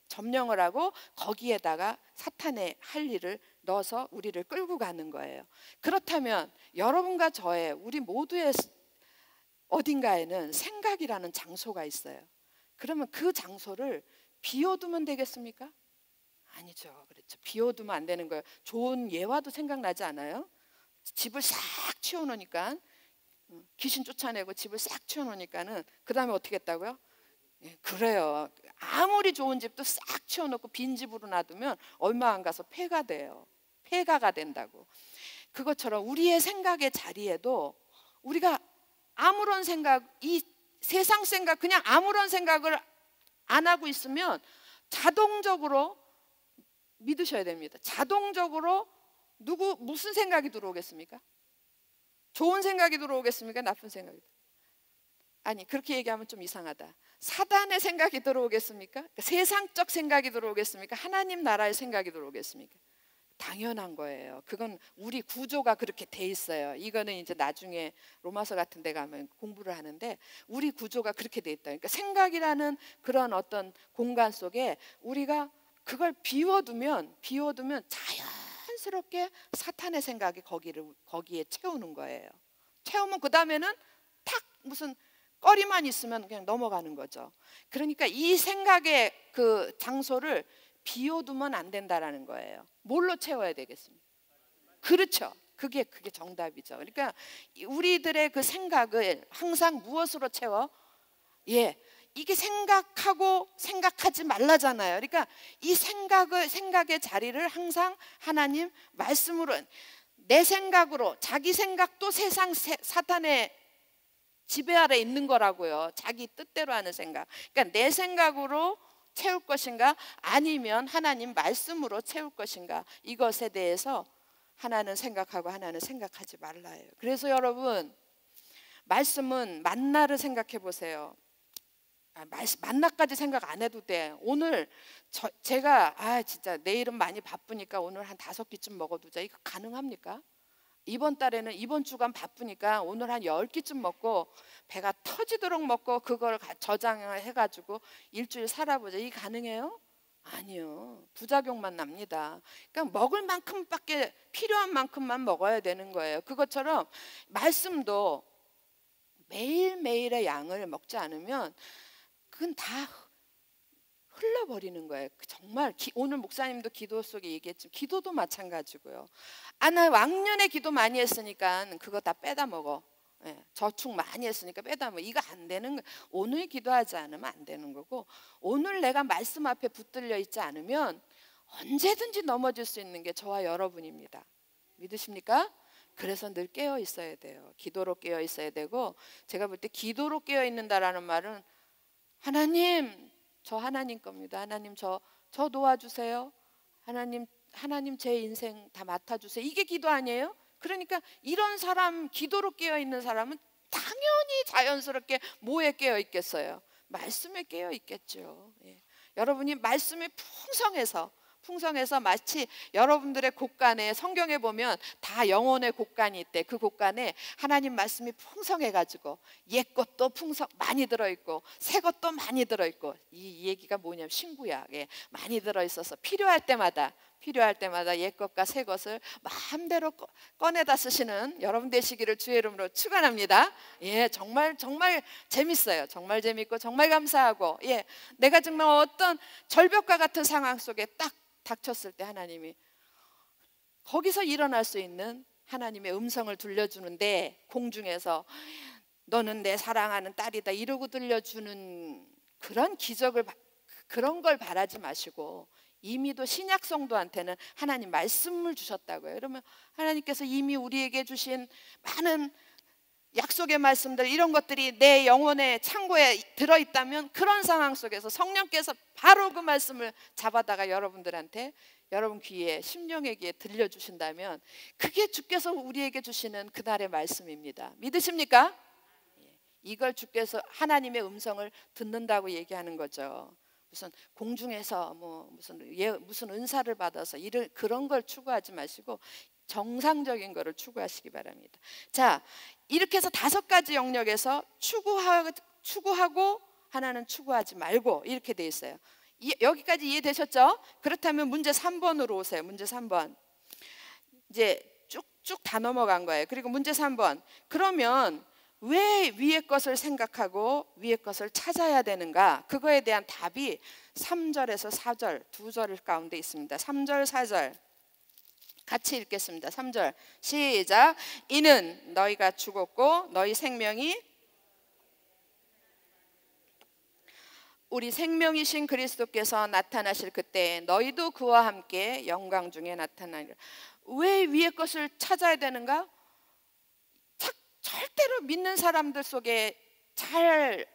점령을 하고 거기에다가 사탄의 할 일을 넣어서 우리를 끌고 가는 거예요. 그렇다면 여러분과 저의, 우리 모두의 어딘가에는 생각이라는 장소가 있어요. 그러면 그 장소를 비워두면 되겠습니까? 아니죠. 그렇죠. 비워두면 안 되는 거예요. 좋은 예화도 생각나지 않아요? 집을 싹 치워놓으니까, 귀신 쫓아내고 집을 싹 치워놓으니까는 그 다음에 어떻게 했다고요? 그래요. 아무리 좋은 집도 싹 치워놓고 빈 집으로 놔두면 얼마 안 가서 폐가가 된다고. 그것처럼 우리의 생각의 자리에도 우리가 아무런 생각, 이 세상 생각, 그냥 아무런 생각을 안 하고 있으면 자동적으로, 믿으셔야 됩니다, 자동적으로 무슨 생각이 들어오겠습니까? 좋은 생각이 들어오겠습니까? 나쁜 생각이? 아니, 그렇게 얘기하면 좀 이상하다. 사단의 생각이 들어오겠습니까? 세상적 생각이 들어오겠습니까? 하나님 나라의 생각이 들어오겠습니까? 당연한 거예요. 그건 우리 구조가 그렇게 돼 있어요. 이거는 이제 나중에 로마서 같은 데 가면 공부를 하는데 우리 구조가 그렇게 돼 있다. 그러니까 생각이라는 그런 어떤 공간 속에 우리가 그걸 비워두면 자연스럽게 사탄의 생각이 거기에 채우는 거예요. 채우면 그 다음에는 탁 무슨 꺼리만 있으면 그냥 넘어가는 거죠. 그러니까 이 생각의 그 장소를 비워두면 안 된다라는 거예요. 뭘로 채워야 되겠습니까? 그렇죠. 그게 정답이죠. 그러니까 우리들의 그 생각을 항상 무엇으로 채워? 이게 생각하고 생각하지 말라잖아요. 그러니까 이 생각의 자리를 항상 하나님 말씀으로, 내 생각으로, 자기 생각도 사탄의 지배 아래 있는 거라고요. 자기 뜻대로 하는 생각. 그러니까 내 생각으로 채울 것인가, 아니면 하나님 말씀으로 채울 것인가, 이것에 대해서 하나는 생각하고 하나는 생각하지 말라예요. 그래서 여러분, 말씀은 만나를 생각해 보세요. 만나까지 생각 안 해도 돼. 오늘 제가 진짜 내일은 많이 바쁘니까 오늘 한 5끼쯤 먹어두자. 이거 가능합니까? 이번 달에는, 이번 주간 바쁘니까 오늘 한 10끼쯤 먹고 배가 터지도록 먹고 그걸 저장을 해가지고 일주일 살아보자. 이게 가능해요? 아니요. 부작용만 납니다. 그러니까 먹을 만큼밖에, 필요한 만큼만 먹어야 되는 거예요. 그것처럼 말씀도 매일매일의 양을 먹지 않으면 그건 다 흘러버리는 거예요. 정말 오늘 목사님도 기도 속에 얘기했지만 기도도 마찬가지고요. 나 왕년에 기도 많이 했으니까 그거 다 빼다 먹어. 저축 많이 했으니까 빼다 먹어. 이거 안 되는 거예요. 오늘 기도하지 않으면 안 되는 거고, 오늘 내가 말씀 앞에 붙들려 있지 않으면 언제든지 넘어질 수 있는 게 저와 여러분입니다. 믿으십니까? 그래서 늘 깨어 있어야 돼요. 기도로 깨어 있어야 되고, 제가 볼 때 기도로 깨어 있는다라는 말은 하나님, 저 하나님 겁니다. 하나님 저 도와주세요. 하나님 제 인생 다 맡아주세요. 이게 기도 아니에요? 그러니까 이런 사람, 기도로 깨어 있는 사람은 당연히 자연스럽게 뭐에 깨어 있겠어요? 말씀에 깨어 있겠죠. 여러분이 말씀이 풍성해서 마치 여러분들의 곳간에, 성경에 보면 다 영혼의 곳간이 있대. 그 곳간에 하나님 말씀이 풍성해가지고 옛 것도 많이 들어있고 새 것도 많이 들어있고, 이 얘기가 뭐냐면 신구약에 많이 들어있어서 필요할 때마다 옛 것과 새 것을 마음대로 꺼내다 쓰시는 여러분 되시기를 주의 이름으로 축원합니다. 정말 재밌어요. 정말 재밌고 정말 감사하고, 내가 정말 어떤 절벽과 같은 상황 속에 딱 닥쳤을 때 하나님이 거기서 일어날 수 있는 하나님의 음성을 들려주는데, 공중에서 너는 내 사랑하는 딸이다 이러고 들려주는 그런 기적을, 그런 걸 바라지 마시고, 이미도 신약 성도한테는 하나님 말씀을 주셨다고요. 그러면 하나님께서 이미 우리에게 주신 많은 약속의 말씀들, 이런 것들이 내 영혼의 창고에 들어있다면, 그런 상황 속에서 성령께서 바로 그 말씀을 잡아다가 여러분들한테, 여러분 귀에, 심령의 귀에 들려주신다면, 그게 주께서 우리에게 주시는 그날의 말씀입니다. 믿으십니까? 이걸 주께서 하나님의 음성을 듣는다고 얘기하는 거죠. 무슨 공중에서 무슨 은사를 받아서 그런 걸 추구하지 마시고 정상적인 거를 추구하시기 바랍니다. 자, 이렇게 해서 5가지 영역에서 추구하고 하나는 추구하지 말고, 이렇게 돼 있어요. 여기까지 이해되셨죠? 그렇다면 문제 3번으로 오세요. 문제 3번. 이제 쭉쭉 다 넘어간 거예요. 그리고 문제 3번. 그러면 왜 위의 것을 생각하고 위의 것을 찾아야 되는가? 그거에 대한 답이 3절에서 4절 두 절 가운데 있습니다. 3절 4절 같이 읽겠습니다. 3절 시작. 이는 너희가 죽었고 너희 생명이 우리 생명이신 그리스도께서 나타나실 그때 너희도 그와 함께 영광 중에 나타나리라. 왜 위의 것을 찾아야 되는가? 절대로 믿는 사람들 속에 잘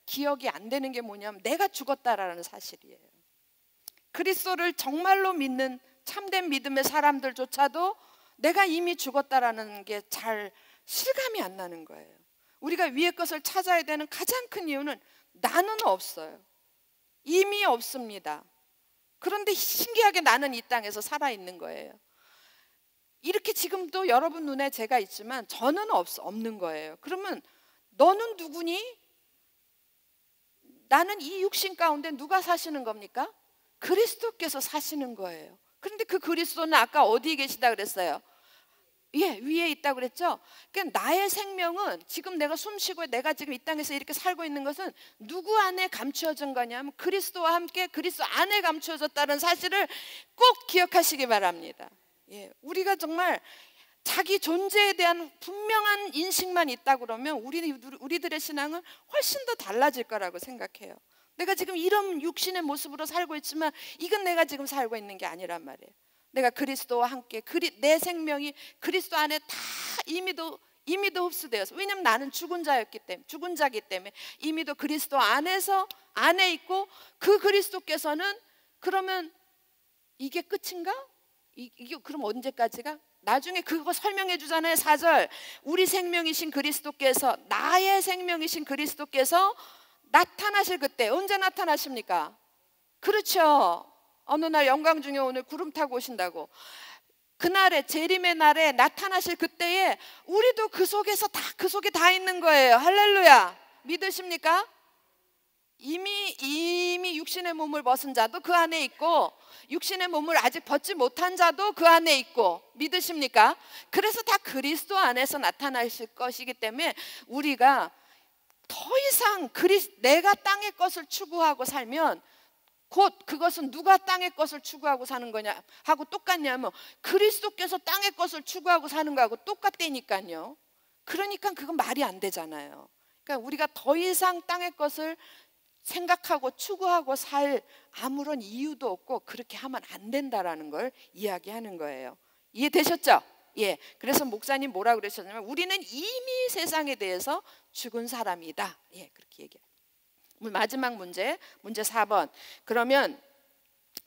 기억이 안 되는 게 뭐냐면 내가 죽었다라는 사실이에요. 그리스도를 정말로 믿는 참된 믿음의 사람들조차도 내가 이미 죽었다라는 게 잘 실감이 안 나는 거예요. 우리가 위의 것을 찾아야 되는 가장 큰 이유는 나는 없어요. 이미 없습니다. 그런데 신기하게 나는 이 땅에서 살아있는 거예요. 이렇게 지금도 여러분 눈에 제가 있지만 저는 없는 거예요. 그러면 너는 누구니? 나는 이 육신 가운데 누가 사시는 겁니까? 그리스도께서 사시는 거예요. 그런데 그 그리스도는 아까 어디에 계시다 그랬어요? 예, 위에 있다고 그랬죠? 그러니까 나의 생명은 지금 내가 숨쉬고 내가 지금 이 땅에서 이렇게 살고 있는 것은 누구 안에 감추어진 거냐면 그리스도와 함께 그리스도 안에 감추어졌다는 사실을 꼭 기억하시기 바랍니다. 예, 우리가 정말 자기 존재에 대한 분명한 인식만 있다 그러면 우리들의 신앙은 훨씬 더 달라질 거라고 생각해요. 내가 지금 이런 육신의 모습으로 살고 있지만 이건 내가 지금 살고 있는 게 아니란 말이에요. 내가 그리스도와 함께 내 생명이 그리스도 안에 다 이미도 흡수되어서, 왜냐하면 나는 죽은 자기 때문에 이미도 그리스도 안에 있고 그 그리스도께서는 그러면 이게 끝인가? 이게 그럼 언제까지가? 나중에 그거 설명해 주잖아요. 4절 우리 생명이신 그리스도께서 나의 생명이신 그리스도께서 나타나실 그때 언제 나타나십니까? 그렇죠. 어느 날 영광 중에 오늘 구름 타고 오신다고. 그날에 재림의 날에 나타나실 그때에 우리도 그 속에 다 있는 거예요. 할렐루야. 믿으십니까? 이미 육신의 몸을 벗은 자도 그 안에 있고 육신의 몸을 아직 벗지 못한 자도 그 안에 있고, 믿으십니까? 그래서 다 그리스도 안에서 나타나실 것이기 때문에 우리가 더 이상 내가 땅의 것을 추구하고 살면 곧 그것은 누가 땅의 것을 추구하고 사는 거냐 하고 똑같냐면 그리스도께서 땅의 것을 추구하고 사는 거하고 똑같다니까요. 그러니까 그건 말이 안 되잖아요. 그러니까 우리가 더 이상 땅의 것을 생각하고 추구하고 살 아무런 이유도 없고 그렇게 하면 안 된다라는 걸 이야기하는 거예요. 이해되셨죠? 예. 그래서 목사님 뭐라 그러셨냐면 우리는 이미 세상에 대해서 죽은 사람이다. 예, 그렇게 얘기해요. 마지막 문제 4번. 그러면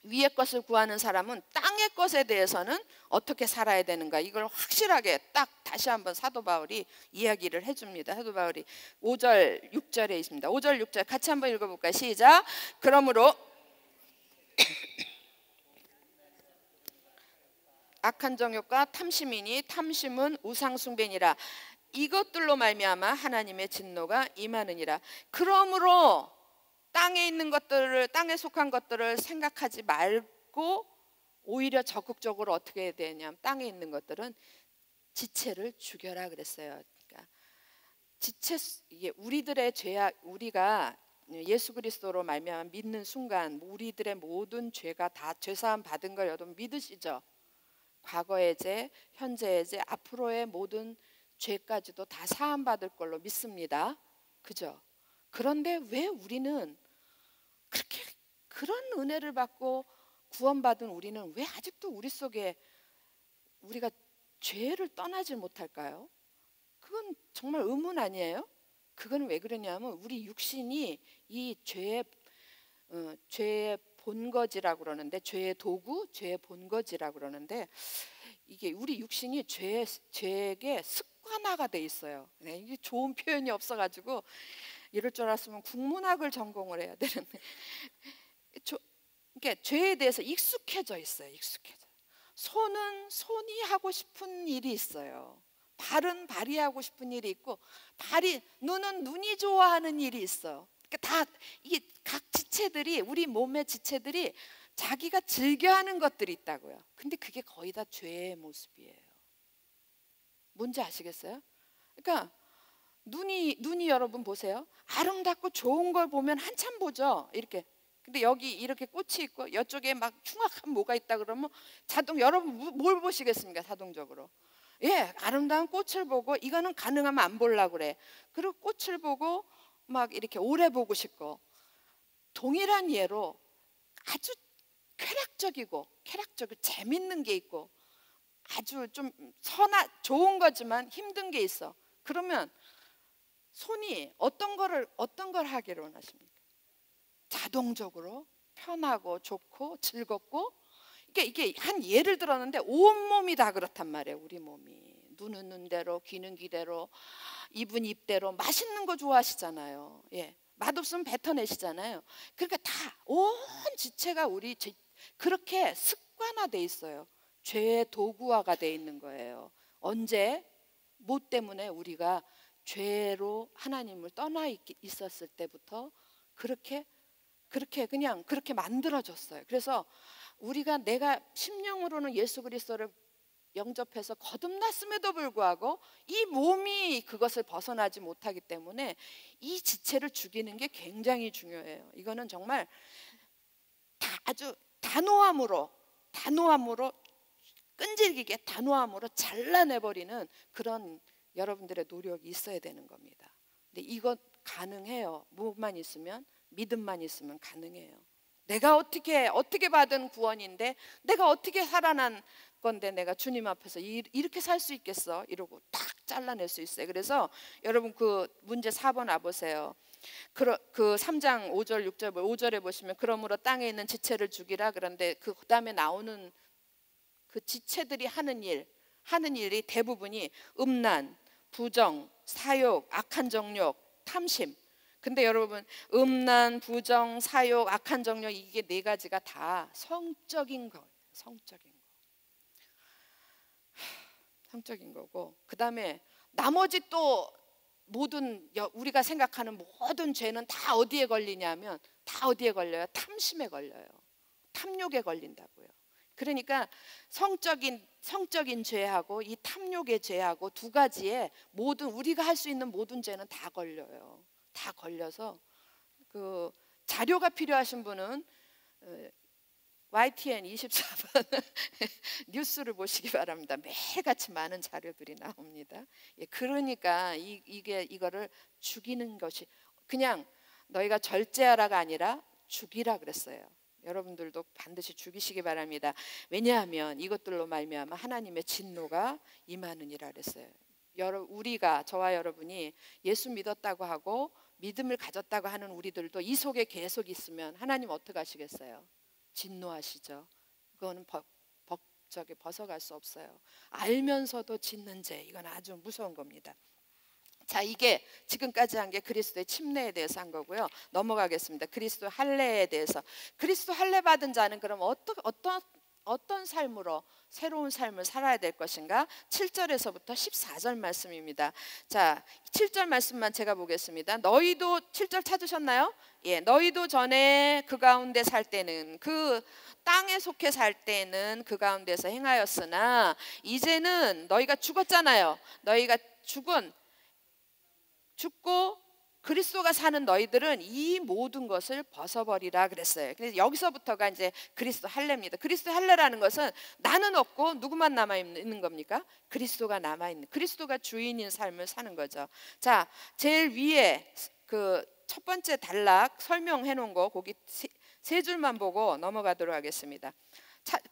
위의 것을 구하는 사람은 땅의 것에 대해서는 어떻게 살아야 되는가, 이걸 확실하게 딱 다시 한번 사도 바울이 이야기를 해줍니다. 사도 바울이 5절 6절에 있습니다. 5절 6절 같이 한번 읽어볼까요? 시작. 그러므로 악한 정욕과 탐심이니 탐심은 우상숭배니라. 이것들로 말미암아 하나님의 진노가 임하느니라. 그러므로 땅에 있는 것들을, 땅에 속한 것들을 생각하지 말고 오히려 적극적으로 어떻게 해야 되냐면 땅에 있는 것들은 지체를 죽여라 그랬어요. 그러니까 이게 우리들의 죄악, 우리가 예수 그리스도로 말미암아 믿는 순간 우리들의 모든 죄가 다 죄사함 받은 걸 여러분 믿으시죠? 과거의 죄, 현재의 죄, 앞으로의 모든 죄까지도 다 사함 받을 걸로 믿습니다. 그죠? 그런데 왜 우리는 그렇게 그런 은혜를 받고 구원받은 우리는 왜 아직도 우리 속에 우리가 죄를 떠나지 못할까요? 그건 정말 의문 아니에요? 그건 왜 그러냐면 우리 육신이 이 죄의 본거지라고 그러는데, 죄의 도구, 죄의 본거지라고 그러는데, 이게 우리 육신이 죄에게 습관화가 돼 있어요. 네, 이게 좋은 표현이 없어가지고 이럴 줄 알았으면 국문학을 전공을 해야 되는데, 그러니까 죄에 대해서 익숙해져 있어요. 익숙해져. 손이 하고 싶은 일이 있어요. 발은 발이 하고 싶은 일이 있고, 눈은 눈이 좋아하는 일이 있어. 그러니까 다 이게 각 지체들이, 우리 몸의 지체들이 자기가 즐겨하는 것들이 있다고요. 근데 그게 거의 다 죄의 모습이에요. 뭔지 아시겠어요? 그러니까 눈이 여러분 보세요. 아름답고 좋은 걸 보면 한참 보죠. 이렇게. 근데 여기 이렇게 꽃이 있고 이쪽에 막 흉악한 뭐가 있다 그러면 여러분 뭘 보시겠습니까? 자동적으로. 예, 아름다운 꽃을 보고 이거는 가능하면 안 보려고 그래. 그리고 꽃을 보고 막 이렇게 오래 보고 싶고, 동일한 예로 아주 쾌락적이고 재밌는 게 있고 아주 좀 좋은 거지만 힘든 게 있어. 그러면 손이 어떤 걸 하기를 원하십니까? 자동적으로 편하고 좋고 즐겁고 그러니까 이게 한 예를 들었는데 온몸이 다 그렇단 말이에요. 우리 몸이 눈은 눈대로, 귀는 귀대로, 입은 입대로. 맛있는 거 좋아하시잖아요. 예, 맛없으면 뱉어내시잖아요. 그러니까 다 온 지체가 그렇게 습관화돼 있어요. 죄의 도구화가 돼 있는 거예요. 언제? 뭐 때문에? 우리가 죄로 하나님을 떠나 있었을 때부터 그렇게 그냥 그렇게 만들어졌어요. 그래서 내가 심령으로는 예수 그리스도를 영접해서 거듭났음에도 불구하고 이 몸이 그것을 벗어나지 못하기 때문에 이 지체를 죽이는 게 굉장히 중요해요. 이거는 정말 아주 단호함으로 끈질기게 단호함으로 잘라내버리는 그런 여러분들의 노력이 있어야 되는 겁니다. 근데 이것 가능해요. 뭐만 있으면, 믿음만 있으면 가능해요. 내가 어떻게 받은 구원인데, 내가 어떻게 살아난 건데 내가 주님 앞에서 이렇게 살 수 있겠어? 이러고 딱 잘라낼 수 있어요. 그래서 여러분 그 문제 4번 와보세요. 그 3장 5절 6절 5절에 보시면 그러므로 땅에 있는 지체를 죽이라. 그런데 그 다음에 나오는 그 지체들이 하는 일이 대부분이 음란, 부정, 사욕, 악한 정욕, 탐심. 근데 여러분 음란, 부정, 사욕, 악한 정욕, 이게 네 가지가 다 성적인 거예요. 성적인 거고, 그 다음에 나머지 또 모든 우리가 생각하는 모든 죄는 다 어디에 걸리냐면, 다 어디에 걸려요? 탐심에 걸려요. 탐욕에 걸린다고요. 그러니까 성적인 죄하고 이 탐욕의 죄하고 두 가지에 우리가 할 수 있는 모든 죄는 다 걸려요. 다 걸려서 그 자료가 필요하신 분은 YTN 24번 뉴스를 보시기 바랍니다. 매일같이 많은 자료들이 나옵니다. 예, 그러니까 이거를 죽이는 것이, 그냥 너희가 절제하라가 아니라 죽이라 그랬어요. 여러분들도 반드시 죽이시기 바랍니다. 왜냐하면 이것들로 말미암아 하나님의 진노가 임하느니라 그랬어요. 저와 여러분이 예수 믿었다고 하고 믿음을 가졌다고 하는 우리들도 이 속에 계속 있으면 하나님 어떻게 하시겠어요? 진노하시죠. 그거는 벗어갈 수 없어요. 알면서도 짓는 죄, 이건 아주 무서운 겁니다. 자, 이게 지금까지 한 게 그리스도의 침례에 대해서 한 거고요. 넘어가겠습니다. 그리스도 할례에 대해서. 그리스도 할례 받은 자는 그럼 어떤 삶으로 새로운 삶을 살아야 될 것인가? 7절에서부터 14절 말씀입니다. 자, 7절 말씀만 제가 보겠습니다. 너희도 7절 찾으셨나요? 예, 너희도 전에 그 가운데 살 때는, 그 땅에 속해 살 때는 그 가운데서 행하였으나 이제는 너희가 죽었잖아요. 너희가 죽고 그리스도가 사는 너희들은 이 모든 것을 벗어버리라 그랬어요. 그래서 여기서부터가 이제 그리스도 할례입니다. 그리스도 할례라는 것은 나는 없고 누구만 남아 있는 겁니까? 그리스도가 남아 있는, 그리스도가 주인인 삶을 사는 거죠. 자, 제일 위에 그 첫 번째 단락 설명해 놓은 거 거기 세 줄만 보고 넘어가도록 하겠습니다.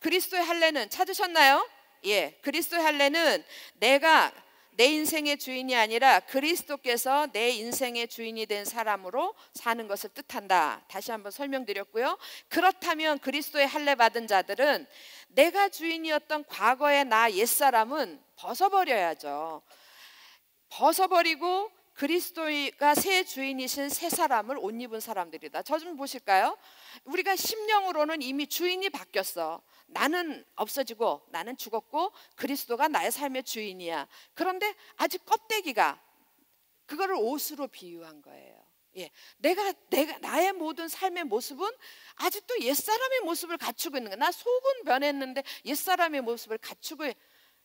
그리스도의 할례는 찾으셨나요? 예, 그리스도의 할례는 내가 내 인생의 주인이 아니라 그리스도께서 내 인생의 주인이 된 사람으로 사는 것을 뜻한다. 다시 한번 설명드렸고요. 그렇다면 그리스도의 할례 받은 자들은 내가 주인이었던 과거의 나 옛사람은 벗어버려야죠. 벗어버리고 그리스도가 새 주인이신 새 사람을 옷 입은 사람들이다. 저 좀 보실까요? 우리가 심령으로는 이미 주인이 바뀌었어. 나는 없어지고 나는 죽었고 그리스도가 나의 삶의 주인이야. 그런데 아직 껍데기가, 그거를 옷으로 비유한 거예요. 예, 나의 모든 삶의 모습은 아직도 옛사람의 모습을 갖추고 있는 거야. 나 속은 변했는데 옛사람의 모습을 갖추고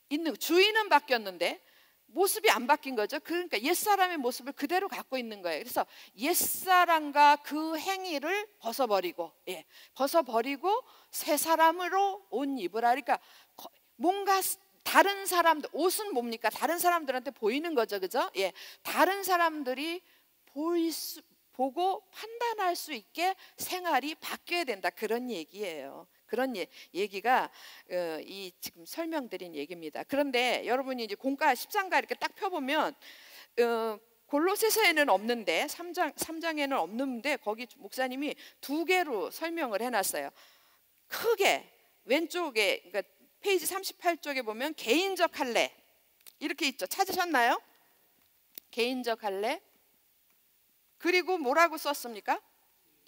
있는, 주인은 바뀌었는데 모습이 안 바뀐 거죠. 그러니까 옛사람의 모습을 그대로 갖고 있는 거예요. 그래서 옛사람과 그 행위를 벗어버리고, 벗어버리고 새 사람으로 옷 입으라. 그러니까 뭔가 다른 사람들, 옷은 뭡니까? 다른 사람들한테 보이는 거죠, 그죠? 예, 다른 사람들이 보고 판단할 수 있게 생활이 바뀌어야 된다. 그런 얘기예요. 그런 얘기가 이 지금 설명드린 얘기입니다. 그런데 여러분이 이제 공과 10장가 이렇게 딱 펴보면 골로새서에는 없는데 3장에는 없는데 거기 목사님이 두 개로 설명을 해놨어요. 크게 왼쪽에 그러니까 페이지 38쪽에 보면 개인적 할례 이렇게 있죠. 찾으셨나요? 개인적 할례. 그리고 뭐라고 썼습니까?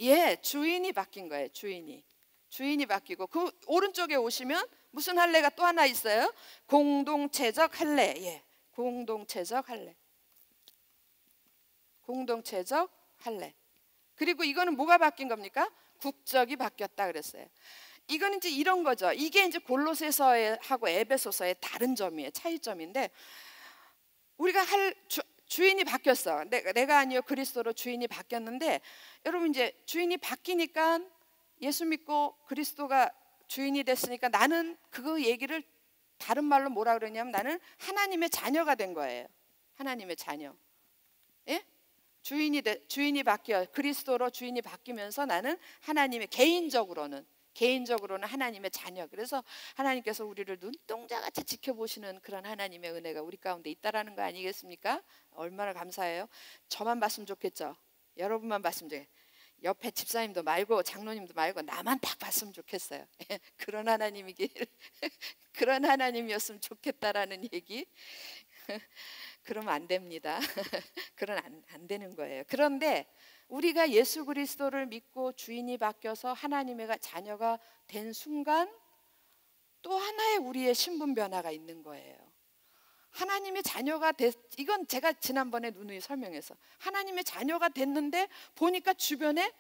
예, 주인이 바뀐 거예요. 주인이 바뀌고 그 오른쪽에 오시면 무슨 할례가 또 하나 있어요? 공동체적 할례. 예, 공동체적 할례. 공동체적 할례. 그리고 이거는 뭐가 바뀐 겁니까? 국적이 바뀌었다 그랬어요. 이거는 이제 이런 거죠. 이게 이제 골로새서하고 에베소서의 다른 점이에요. 차이점인데 우리가 주인이 바뀌었어. 내가 아니요 그리스도로 주인이 바뀌었는데 여러분 이제 주인이 바뀌니까 예수 믿고 그리스도가 주인이 됐으니까 나는 그 얘기를 다른 말로 뭐라 그러냐면 나는 하나님의 자녀가 된 거예요. 하나님의 자녀. 예? 주인이 바뀌어 그리스도로 주인이 바뀌면서 나는 하나님의 개인적으로는 하나님의 자녀. 그래서 하나님께서 우리를 눈동자같이 지켜보시는 그런 하나님의 은혜가 우리 가운데 있다라는 거 아니겠습니까? 얼마나 감사해요. 저만 봤으면 좋겠죠. 여러분만 봤으면 좋겠어요. 옆에 집사님도 말고 장로님도 말고 나만 딱 봤으면 좋겠어요. 그런 그런 하나님이었으면 좋겠다라는 얘기. 그러면 안 됩니다. 그런 안 되는 거예요. 그런데 우리가 예수 그리스도를 믿고 주인이 바뀌어서 하나님의 자녀가 된 순간 또 하나의 우리의 신분 변화가 있는 거예요. 하나님의 자녀가 이건 제가 지난번에 누누이 설명해서 하나님의 자녀가 됐는데 보니까 주변에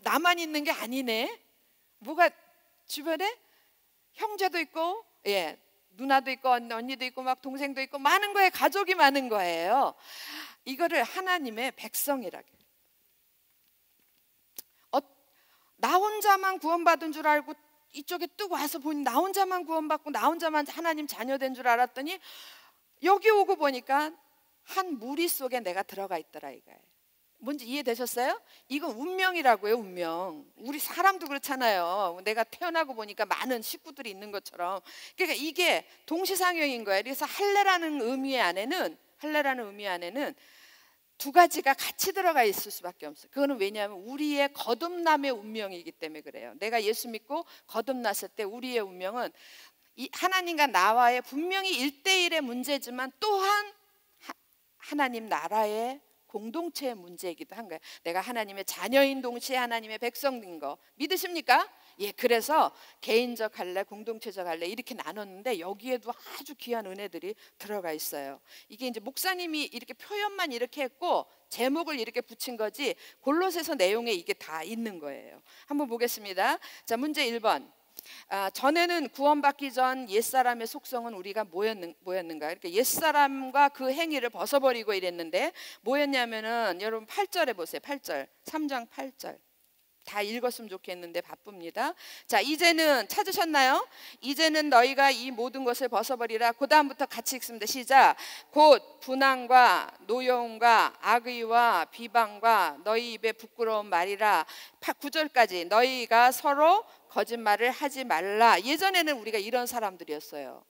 나만 있는 게 아니네. 뭐가 주변에 형제도 있고 예, 누나도 있고 언니도 있고 막 동생도 있고 많은 거예요. 가족이 많은 거예요. 이거를 하나님의 백성이라고. 나 혼자만 구원받은 줄 알고 이쪽에 뚝 와서 보니 나 혼자만 구원받고 나 혼자만 하나님 자녀 된 줄 알았더니 여기 오고 보니까 한 무리 속에 내가 들어가 있더라 이거예요. 뭔지 이해되셨어요? 이건 운명이라고요. 운명. 우리 사람도 그렇잖아요. 내가 태어나고 보니까 많은 식구들이 있는 것처럼. 그러니까 이게 동시상영인 거예요. 그래서 할례라는 의미 안에는 두 가지가 같이 들어가 있을 수밖에 없어요. 그거는 왜냐하면 우리의 거듭남의 운명이기 때문에 그래요. 내가 예수 믿고 거듭났을 때 우리의 운명은 하나님과 나와의 분명히 1대1의 문제지만 또한 하나님 나라의 공동체의 문제이기도 한 거예요. 내가 하나님의 자녀인 동시에 하나님의 백성인 거 믿으십니까? 예, 그래서 개인적 할례, 공동체적 할례 이렇게 나눴는데 여기에도 아주 귀한 은혜들이 들어가 있어요. 이게 이제 목사님이 이렇게 표현만 이렇게 했고 제목을 이렇게 붙인 거지 골로새서 내용에 이게 다 있는 거예요. 한번 보겠습니다. 자, 문제 1번. 전에는 구원받기 전 옛사람의 속성은 우리가 뭐였는가? 그러니까 옛사람과 그 행위를 벗어버리고 이랬는데 뭐였냐면은 여러분 8절에 보세요. 8절. 3장 8절. 다 읽었으면 좋겠는데 바쁩니다. 자, 이제는 찾으셨나요? 이제는 너희가 이 모든 것을 벗어버리라. 그 다음부터 같이 읽습니다. 시작. 곧 분항과 노여움과 악의와 비방과 너희 입에 부끄러운 말이라. 9절까지 너희가 서로 거짓말을 하지 말라. 예전에는 우리가 이런 사람들이었어요.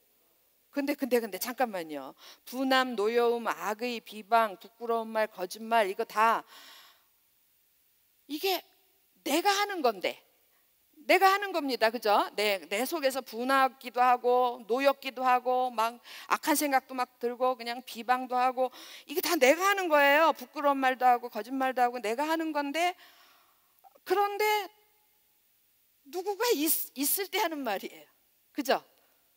근데 잠깐만요. 분함, 노여움, 악의, 비방, 부끄러운 말, 거짓말 이거 다 이게 내가 하는 건데 내가 하는 겁니다. 그죠? 내 속에서 분하기도 하고 노였기도 하고 막 악한 생각도 막 들고 그냥 비방도 하고 이게 다 내가 하는 거예요. 부끄러운 말도 하고 거짓말도 하고 내가 하는 건데 그런데 누구가 있을 때 하는 말이에요. 그죠?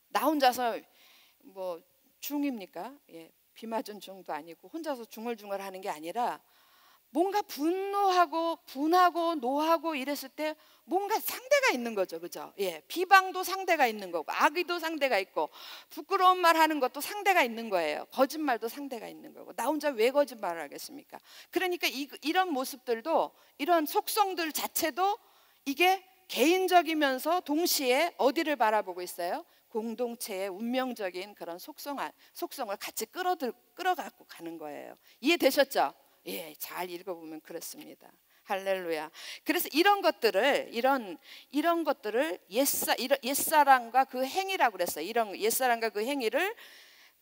나 혼자서 뭐 중입니까? 예, 비 맞은 중도 아니고 혼자서 중얼중얼 하는 게 아니라 뭔가 분노하고 분하고 노하고 이랬을 때 뭔가 상대가 있는 거죠. 그죠? 예, 비방도 상대가 있는 거고 악의도 상대가 있고 부끄러운 말 하는 것도 상대가 있는 거예요. 거짓말도 상대가 있는 거고 나 혼자 왜 거짓말을 하겠습니까? 그러니까 이런 모습들도 이런 속성들 자체도 이게 개인적이면서 동시에 어디를 바라보고 있어요? 공동체의 운명적인 그런 속성을 같이 끌어갖고 가는 거예요. 이해되셨죠? 예, 잘 읽어보면 그렇습니다. 할렐루야. 그래서 이런 것들을 옛사람과 그 행위라고 그랬어요. 이런 옛사람과 그 행위를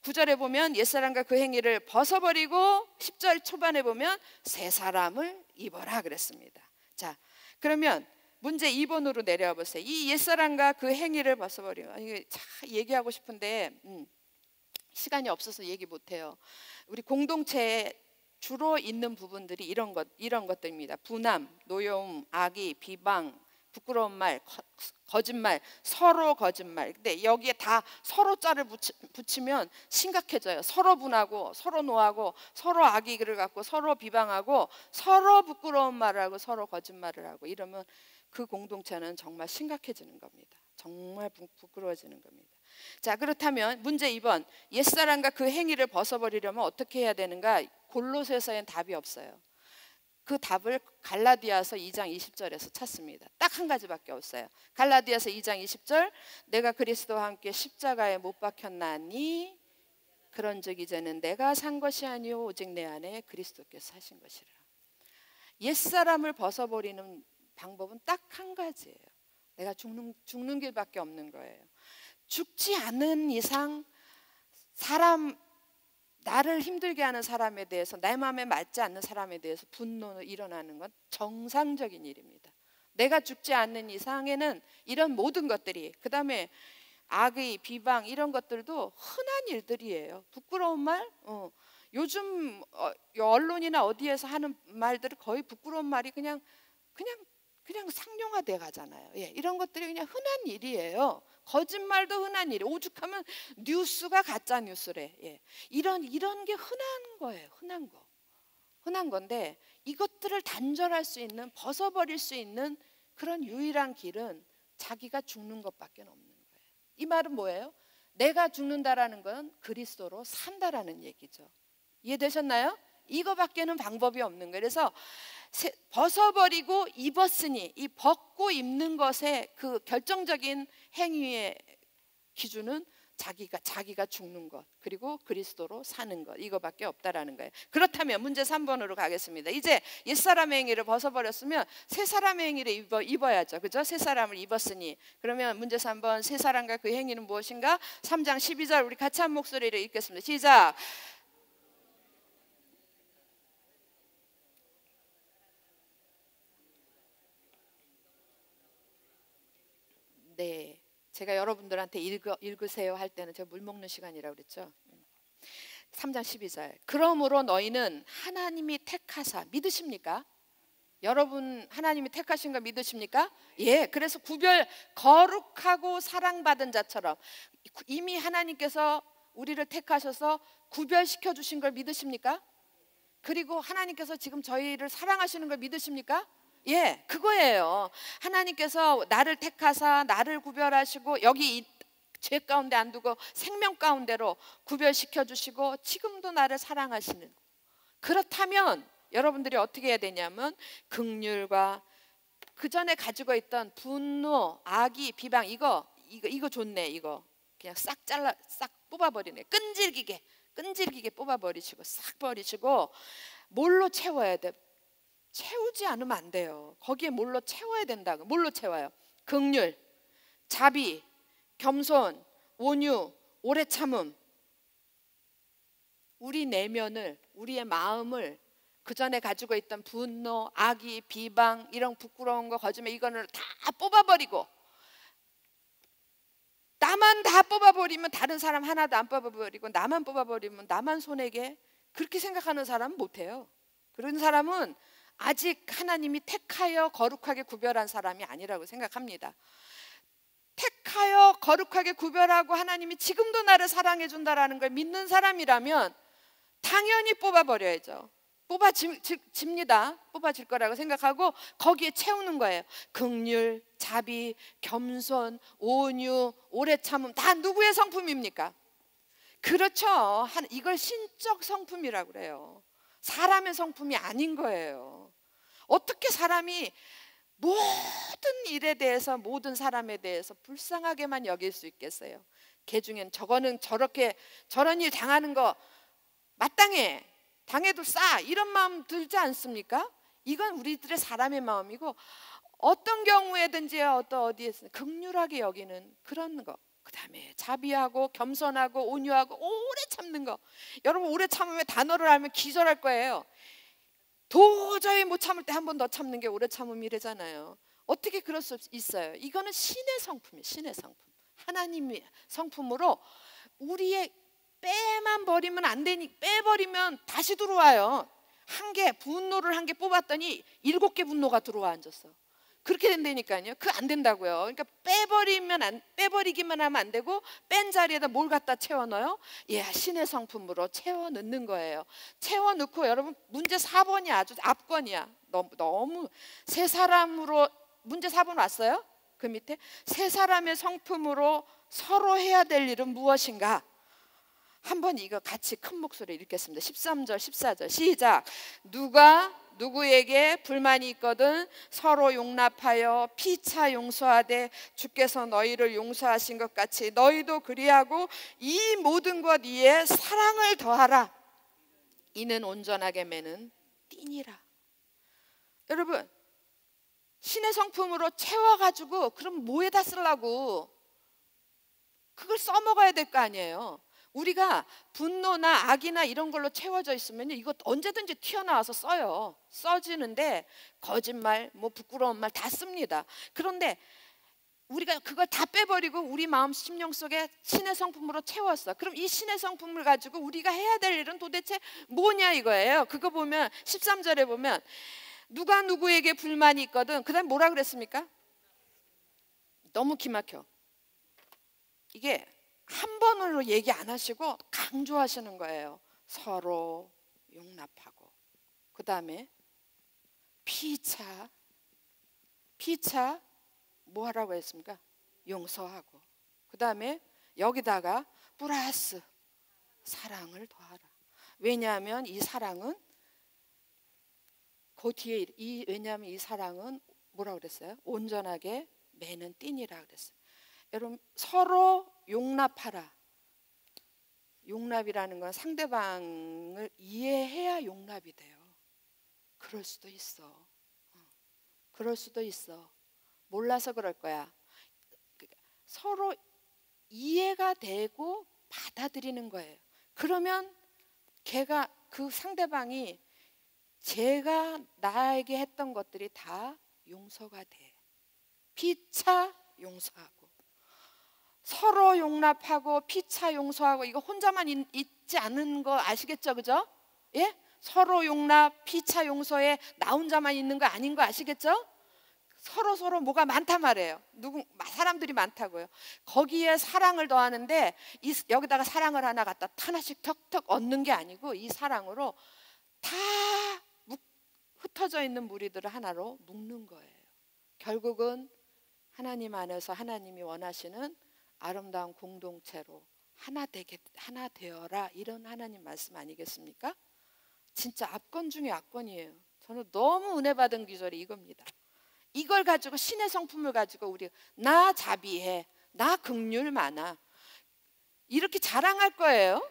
9절에 보면 옛사람과 그 행위를 벗어버리고 10절 초반에 보면 새 사람을 입어라 그랬습니다. 자, 그러면 문제 2번으로 내려와 보세요. 이 옛사람과 그 행위를 벗어버리면, 이게 참 얘기하고 싶은데 시간이 없어서 얘기 못해요. 우리 공동체에 주로 있는 부분들이 이런 것들입니다. 분함, 노여움, 악의, 비방, 부끄러운 말, 거짓말, 서로 거짓말. 근데 여기에 다 서로 자를 붙이면 심각해져요. 서로 분하고, 서로 노하고, 서로 악의를 갖고, 서로 비방하고, 서로 부끄러운 말을 하고, 서로 거짓말을 하고, 이러면 그 공동체는 정말 심각해지는 겁니다. 정말 부끄러워지는 겁니다. 자, 그렇다면 문제 2번, 옛사람과 그 행위를 벗어버리려면 어떻게 해야 되는가? 골로새서엔 답이 없어요. 그 답을 갈라디아서 2장 20절에서 찾습니다. 딱 한 가지밖에 없어요. 갈라디아서 2장 20절, 내가 그리스도와 함께 십자가에 못 박혔나니 그런즉 이제는 내가 산 것이 아니오 오직 내 안에 그리스도께서 사신 것이라. 옛사람을 벗어버리는 방법은 딱 한 가지예요. 내가 죽는 길밖에 없는 거예요. 죽지 않은 이상 나를 힘들게 하는 사람에 대해서, 내 마음에 맞지 않는 사람에 대해서 분노가 일어나는 건 정상적인 일입니다. 내가 죽지 않는 이상에는 이런 모든 것들이, 그 다음에 악의, 비방 이런 것들도 흔한 일들이에요. 부끄러운 말, 요즘 언론이나 어디에서 하는 말들은 거의 부끄러운 말이 그냥 상용화돼 가잖아요. 예, 이런 것들이 그냥 흔한 일이에요. 거짓말도 흔한 일이에요. 오죽하면 뉴스가 가짜 뉴스래. 예, 이런 게 흔한 거예요. 흔한 건데 이것들을 단절할 수 있는, 벗어버릴 수 있는 그런 유일한 길은 자기가 죽는 것밖에 없는 거예요. 이 말은 뭐예요? 내가 죽는다라는 건 그리스도로 산다라는 얘기죠. 이해되셨나요? 이거밖에는 방법이 없는 거예요. 그래서 벗어버리고 입었으니, 이 벗고 입는 것의 그 결정적인 행위의 기준은 자기가 죽는 것, 그리고 그리스도로 사는 것, 이거밖에 없다라는 거예요. 그렇다면 문제 3번으로 가겠습니다. 이제 옛사람의 행위를 벗어버렸으면 새사람의 행위를 입어야죠. 그죠? 새사람을 입었으니. 그러면 문제 3번, 새사람과 그 행위는 무엇인가? 3장 12절 우리 같이 한 목소리로 읽겠습니다. 시작. 네, 제가 여러분들한테 읽으세요 할 때는 제가 물 먹는 시간이라고 그랬죠. 3장 12절. 그러므로 너희는 하나님이 택하사, 믿으십니까? 여러분 하나님이 택하신 거 믿으십니까? 예, 그래서 거룩하고 사랑받은 자처럼 이미 하나님께서 우리를 택하셔서 구별시켜 주신 걸 믿으십니까? 그리고 하나님께서 지금 저희를 사랑하시는 걸 믿으십니까? 예, 그거예요. 하나님께서 나를 택하사 나를 구별하시고 여기 죄 가운데 안 두고 생명 가운데로 구별시켜 주시고 지금도 나를 사랑하시는. 그렇다면 여러분들이 어떻게 해야 되냐면 긍휼과 그 전에 가지고 있던 분노, 악의, 비방 이거 좋네. 이거 그냥 싹 뽑아버리네. 끈질기게 뽑아버리시고 싹 버리시고 뭘로 채워야 돼? 채우지 않으면 안 돼요. 거기에 뭘로 채워야 된다고. 뭘로 채워요? 긍휼, 자비, 겸손, 온유, 오래 참음. 우리 내면을, 우리의 마음을 그 전에 가지고 있던 분노, 악의, 비방, 이런 부끄러운 거, 거짓말 이거는 다 뽑아버리고, 나만 다 뽑아버리면 다른 사람 하나도 안 뽑아버리고 나만 뽑아버리면 나만 손해게, 그렇게 생각하는 사람은 못해요. 그런 사람은 아직 하나님이 택하여 거룩하게 구별한 사람이 아니라고 생각합니다. 택하여 거룩하게 구별하고 하나님이 지금도 나를 사랑해 준다라는 걸 믿는 사람이라면 당연히 뽑아버려야죠. 뽑아집니다. 뽑아질 거라고 생각하고 거기에 채우는 거예요. 긍휼, 자비, 겸손, 온유, 오래 참음, 다 누구의 성품입니까? 그렇죠. 이걸 신적 성품이라고 그래요. 사람의 성품이 아닌 거예요. 어떻게 사람이 모든 일에 대해서, 모든 사람에 대해서 불쌍하게만 여길 수 있겠어요? 걔 중엔 저런 일 당하는 거 마땅해, 당해도 싸, 이런 마음 들지 않습니까? 이건 우리들의 사람의 마음이고, 어떤 경우에든지 어디에서 긍휼하게 여기는 그런 거, 그 다음에 자비하고 겸손하고 온유하고 오래 참는 거. 여러분 오래 참으면 단어를 알면 기절할 거예요. 도저히 못 참을 때 한 번 더 참는 게 오래 참음이래잖아요. 어떻게 그럴 수 있어요? 이거는 신의 성품이에요. 신의 성품. 하나님의 성품으로 우리의 빼만 버리면 안 되니, 빼버리면 다시 들어와요. 한 개, 분노를 한 개 뽑았더니 7개 분노가 들어와 앉았어. 그렇게 된다니까요. 그거 안 된다고요. 그러니까 빼버리기만 하면 안 되고, 뺀 자리에다 뭘 갖다 채워 넣어요? 예, 신의 성품으로 채워 넣는 거예요. 채워 넣고, 여러분 문제 4번이 아주 압권이야. 너무 세 사람으로, 문제 4번 왔어요? 그 밑에 세 사람의 성품으로 서로 해야 될 일은 무엇인가? 한번 이거 같이 큰 목소리로 읽겠습니다. 13절 14절 시작. 누가 누구에게 불만이 있거든 서로 용납하여 피차 용서하되 주께서 너희를 용서하신 것 같이 너희도 그리하고 이 모든 것 위에 사랑을 더하라. 이는 온전하게 매는 띠니라. 여러분, 신의 성품으로 채워가지고 그럼 뭐에다 쓰려고? 그걸 써먹어야 될 거 아니에요. 우리가 분노나 악이나 이런 걸로 채워져 있으면 이거 언제든지 튀어나와서 써요. 써지는데 거짓말, 뭐 부끄러운 말 다 씁니다. 그런데 우리가 그걸 다 빼버리고 우리 마음 심령 속에 신의 성품으로 채웠어. 그럼 이 신의 성품을 가지고 우리가 해야 될 일은 도대체 뭐냐 이거예요. 그거 보면 13절에 보면 누가 누구에게 불만이 있거든, 그 다음에 뭐라 그랬습니까? 너무 기막혀. 이게 한 번으로 얘기 안 하시고 강조하시는 거예요. 서로 용납하고, 그 다음에 피차 뭐 하라고 했습니까? 용서하고, 그 다음에 여기다가 플러스 사랑을 더하라. 왜냐하면 이 사랑은 그 뒤에 왜냐하면 이 사랑은 뭐라고 그랬어요? 온전하게 매는 띠니라 그랬어요. 여러분, 서로 용납하라. 용납이라는 건 상대방을 이해해야 용납이 돼요. 그럴 수도 있어. 그럴 수도 있어. 몰라서 그럴 거야. 서로 이해가 되고 받아들이는 거예요. 그러면 그 상대방이 제가 나에게 했던 것들이 다 용서가 돼. 피차 용서하고, 서로 용납하고 피차 용서하고, 이거 혼자만 있지 않은 거 아시겠죠? 그죠? 예? 서로 용납, 피차 용서에 나 혼자만 있는 거 아닌 거 아시겠죠? 서로 뭐가 많단 말이에요. 사람들이 많다고요. 거기에 사랑을 더하는데 여기다가 사랑을 하나 갖다 하나씩 턱턱 얻는 게 아니고 이 사랑으로 다 흩어져 있는 무리들을 하나로 묶는 거예요. 결국은 하나님 안에서 하나님이 원하시는 아름다운 공동체로 하나 되어라, 이런 하나님 말씀 아니겠습니까? 진짜 압권 중에 압권이에요. 저는 너무 은혜 받은 기절이 이겁니다. 이걸 가지고, 신의 성품을 가지고 우리 나 자비해, 나 긍휼 많아, 이렇게 자랑할 거예요.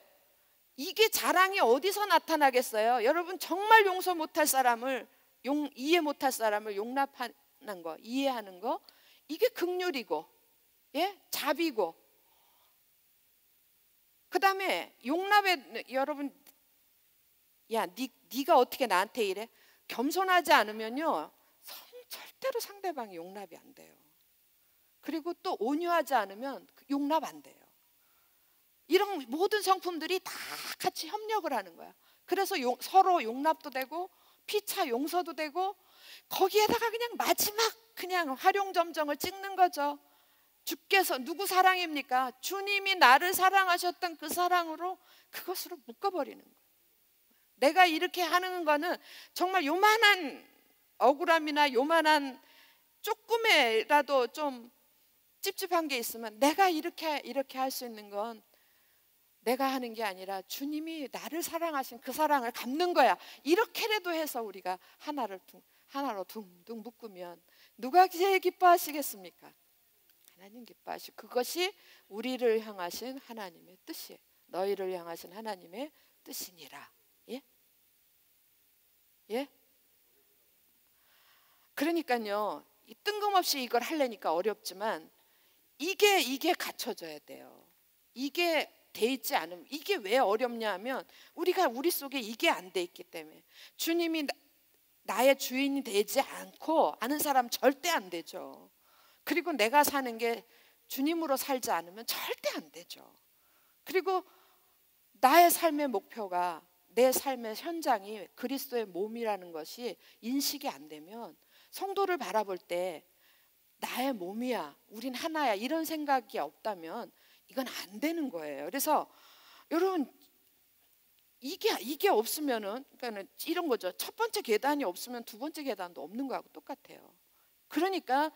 이게 자랑이 어디서 나타나겠어요? 여러분, 정말 용서 못할 사람을 이해 못할 사람을 용납하는 거, 이해하는 거, 이게 긍휼이고, 예, 자비고. 그 다음에 용납에, 여러분, 야, 네가 어떻게 나한테 이래? 겸손하지 않으면요, 절대로 상대방이 용납이 안 돼요. 그리고 또 온유하지 않으면 용납 안 돼요. 이런 모든 성품들이 다 같이 협력을 하는 거야. 그래서 서로 용납도 되고 피차 용서도 되고, 거기에다가 그냥 마지막 그냥 활용점정을 찍는 거죠. 주께서 누구 사랑입니까? 주님이 나를 사랑하셨던 그 사랑으로 그것으로 묶어버리는 거예요. 내가 이렇게 하는 거는 정말 요만한 억울함이나 요만한 조금이라도 좀 찝찝한 게 있으면 내가 이렇게 할 수 있는 건 내가 하는 게 아니라 주님이 나를 사랑하신 그 사랑을 갚는 거야. 이렇게라도 해서 우리가 하나로 둥둥 묶으면 누가 제일 기뻐하시겠습니까? 하나님 기뻐하시고, 그것이 우리를 향하신 하나님의 뜻이에요. 너희를 향하신 하나님의 뜻이니라. 예? 예? 그러니까요, 뜬금없이 이걸 하려니까 어렵지만 이게 갖춰져야 돼요. 이게 돼 있지 않으면, 이게 왜 어렵냐 하면 우리 속에 이게 안 돼 있기 때문에. 주님이 나의 주인이 되지 않고 아는 사람 절대 안 되죠. 그리고 내가 사는 게 주님으로 살지 않으면 절대 안 되죠. 그리고 나의 삶의 목표가, 내 삶의 현장이 그리스도의 몸이라는 것이 인식이 안 되면, 성도를 바라볼 때 나의 몸이야, 우린 하나야, 이런 생각이 없다면 이건 안 되는 거예요. 그래서 여러분, 이게 없으면은, 그러니까 이런 거죠. 첫 번째 계단이 없으면 두 번째 계단도 없는 거하고 똑같아요. 그러니까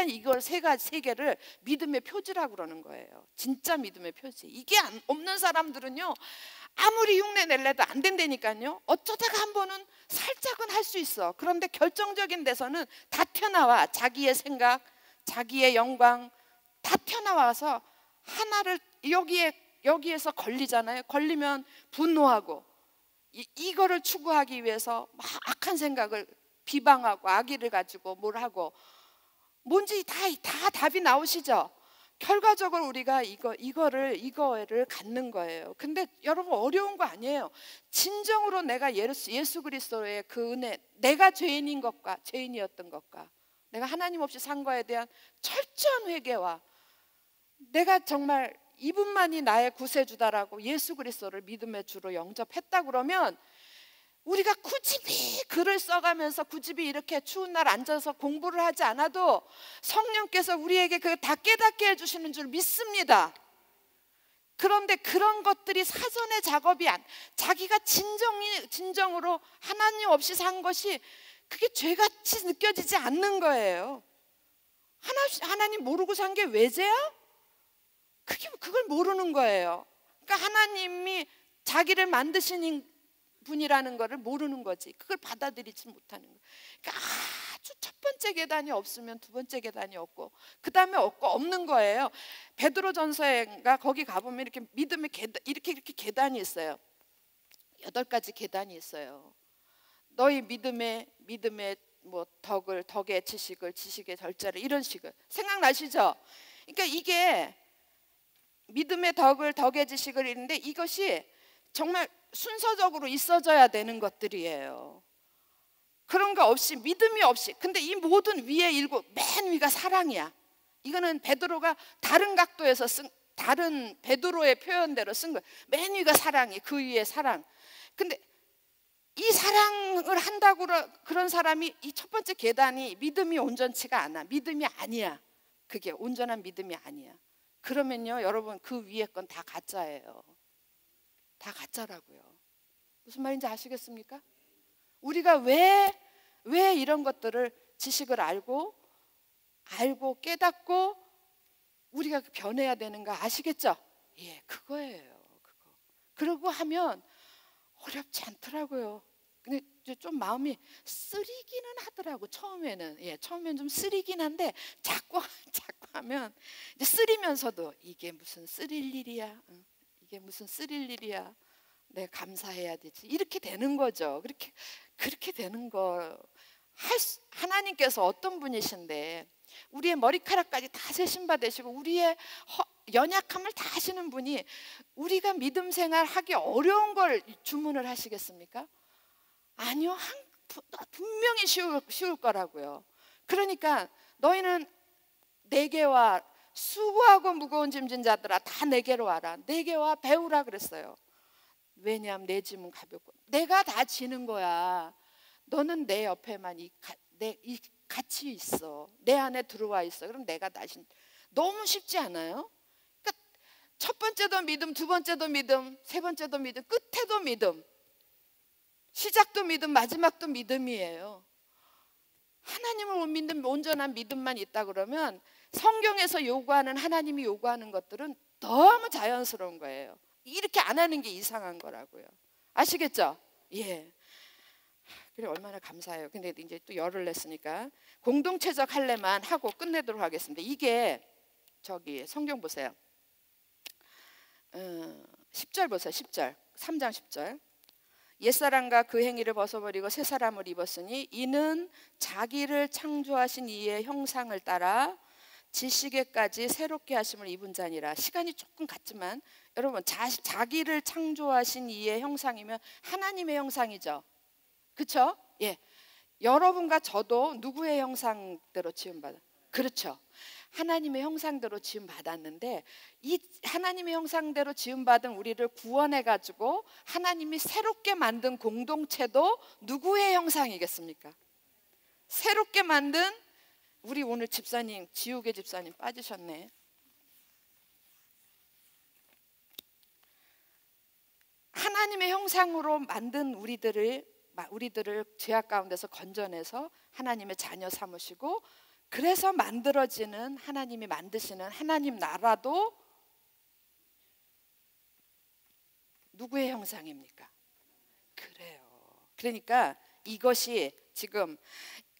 이걸 세 개를 믿음의 표지라고 그러는 거예요. 진짜 믿음의 표지. 이게 없는 사람들은요, 아무리 흉내 낼래도 안 된다니까요. 어쩌다가 한 번은 살짝은 할 수 있어. 그런데 결정적인 데서는 다 튀어나와. 자기의 생각, 자기의 영광 다 튀어나와서 하나를 여기에서 걸리잖아요. 걸리면 분노하고, 이거를 추구하기 위해서 막 악한 생각을 비방하고 악의를 가지고 뭘 하고, 뭔지 다 답이 나오시죠? 결과적으로 우리가 이거를 갖는 거예요. 근데 여러분, 어려운 거 아니에요. 진정으로 내가 예수 그리스도의 그 은혜, 내가 죄인이었던 것과 내가 하나님 없이 산 거에 대한 철저한 회개와, 내가 정말 이분만이 나의 구세주다라고 예수 그리스도를 믿음의 주로 영접했다 그러면, 우리가 굳이 글을 써가면서 굳이 이렇게 추운 날 앉아서 공부를 하지 않아도 성령께서 우리에게 그걸 다 깨닫게 해주시는 줄 믿습니다. 그런데 그런 것들이 사전의 작업이 자기가 진정으로 하나님 없이 산 것이 그게 죄같이 느껴지지 않는 거예요. 하나님 모르고 산 게 왜 죄야? 그걸 모르는 거예요. 그러니까 하나님이 자기를 만드신 분이라는 것을 모르는 거지. 그걸 받아들이지 못하는 거예요. 그러니까 아주 첫 번째 계단이 없으면 두 번째 계단이 없고, 그 다음에 없는 거예요. 베드로전서인가 거기 가보면 이렇게 믿음의 계단, 이렇게 계단이 있어요. 8가지 계단이 있어요. 너희 믿음의 뭐 덕의 지식의 절제를, 이런 식을 생각나시죠? 그러니까 이게 믿음의 덕의 지식을 이는데, 이것이 정말 순서적으로 있어져야 되는 것들이에요. 그런 거 없이, 믿음이 없이. 근데 이 모든 위에 맨 위가 사랑이야. 이거는 베드로가 다른 각도에서 다른 베드로의 표현대로 쓴 거예요. 맨 위가 사랑이, 그 위에 사랑. 근데 이 사랑을 한다고 그런 사람이, 이 첫 번째 계단이 믿음이 온전치가 않아. 믿음이 아니야. 그게 온전한 믿음이 아니야. 그러면요, 여러분, 그 위에 건 다 가짜예요. 다 가짜라고요. 무슨 말인지 아시겠습니까? 우리가 왜 이런 것들을, 지식을 알고 깨닫고 우리가 변해야 되는가 아시겠죠? 예, 그거예요. 그러고 하면 어렵지 않더라고요. 근데 좀 마음이 쓰리기는 하더라고. 처음에는 좀 쓰리긴 한데, 자꾸 하면 이제 쓰리면서도 이게 무슨 쓰릴 일이야? 이게 무슨 쓰릴 일이야? 내가 감사해야 되지. 이렇게 되는 거죠. 그렇게 되는 거. 하나님께서 어떤 분이신데 우리의 머리카락까지 다 세신바 되시고 우리의 연약함을 다 아시는 분이 우리가 믿음 생활 하기 어려운 걸 주문을 하시겠습니까? 아니요. 분명히 쉬울 거라고요. 그러니까 너희는 내게와 수고하고 무거운 짐진 자들아, 다 내게로 와라. 내게와 배우라 그랬어요. 왜냐하면 내 짐은 가볍고, 내가 다 지는 거야. 너는 내 옆에만 같이 있어. 내 안에 들어와 있어. 그럼 내가 너무 쉽지 않아요? 그러니까 첫 번째도 믿음, 두 번째도 믿음, 세 번째도 믿음, 끝에도 믿음, 시작도 믿음, 마지막도 믿음이에요. 하나님을 못 믿는 온전한 믿음만 있다 그러면 성경에서 요구하는, 하나님이 요구하는 것들은 너무 자연스러운 거예요. 이렇게 안 하는 게 이상한 거라고요. 아시겠죠? 예. 그래, 얼마나 감사해요. 근데 이제 또 열을 냈으니까 공동체적 할례만 하고 끝내도록 하겠습니다. 이게 성경 보세요. 10절 보세요. 10절. 3장 10절. 옛사람과 그 행위를 벗어버리고 새 사람을 입었으니 이는 자기를 창조하신 이의 형상을 따라 지식에까지 새롭게 하심을 입은 자니라. 시간이 조금 갔지만 여러분, 자기를 창조하신 이의 형상이면 하나님의 형상이죠. 그렇죠? 예. 여러분과 저도 누구의 형상대로 지음받아? 그렇죠. 하나님의 형상대로 지음받았는데 이 하나님의 형상대로 지음받은 우리를 구원해가지고 하나님이 새롭게 만든 공동체도 누구의 형상이겠습니까? 새롭게 만든 우리 오늘 집사님, 지우개 집사님 빠지셨네. 하나님의 형상으로 만든 우리들을 죄악 가운데서 건져내서 하나님의 자녀 삼으시고, 그래서 만들어지는 하나님이 만드시는 하나님 나라도 누구의 형상입니까? 그래요. 그러니까 이것이 지금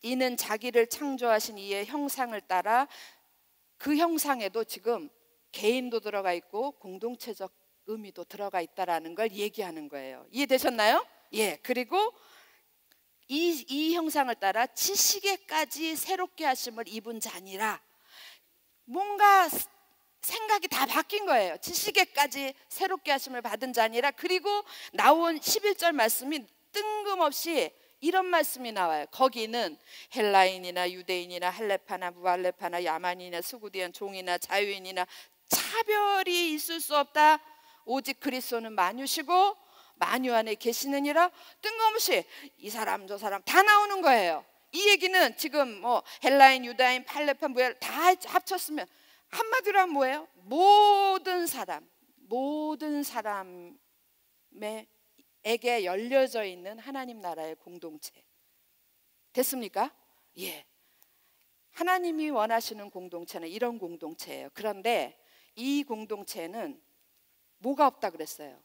이는 자기를 창조하신 이의 형상을 따라 그 형상에도 지금 개인도 들어가 있고 공동체적 의미도 들어가 있다라는 걸 얘기하는 거예요. 이해되셨나요? 예. 그리고 이 형상을 따라 지식에까지 새롭게 하심을 입은 자니라. 뭔가 생각이 다 바뀐 거예요. 지식에까지 새롭게 하심을 받은 자니라. 그리고 나온 11절 말씀이 뜬금없이 이런 말씀이 나와요. 거기는 헬라인이나 유대인이나 할레파나 무할레파나 야만인이나 스구디안 종이나 자유인이나 차별이 있을 수 없다. 오직 그리스도는 만유시고 만유 안에 계시느니라. 뜬금없이 이 사람 저 사람 다 나오는 거예요. 이 얘기는 지금 뭐 헬라인, 유다인, 할레파, 무할레 다 합쳤으면 한마디로 하면 뭐예요? 모든 사람에게 열려져 있는 하나님 나라의 공동체. 됐습니까? 예. 하나님이 원하시는 공동체는 이런 공동체예요. 그런데 이 공동체는 뭐가 없다 그랬어요?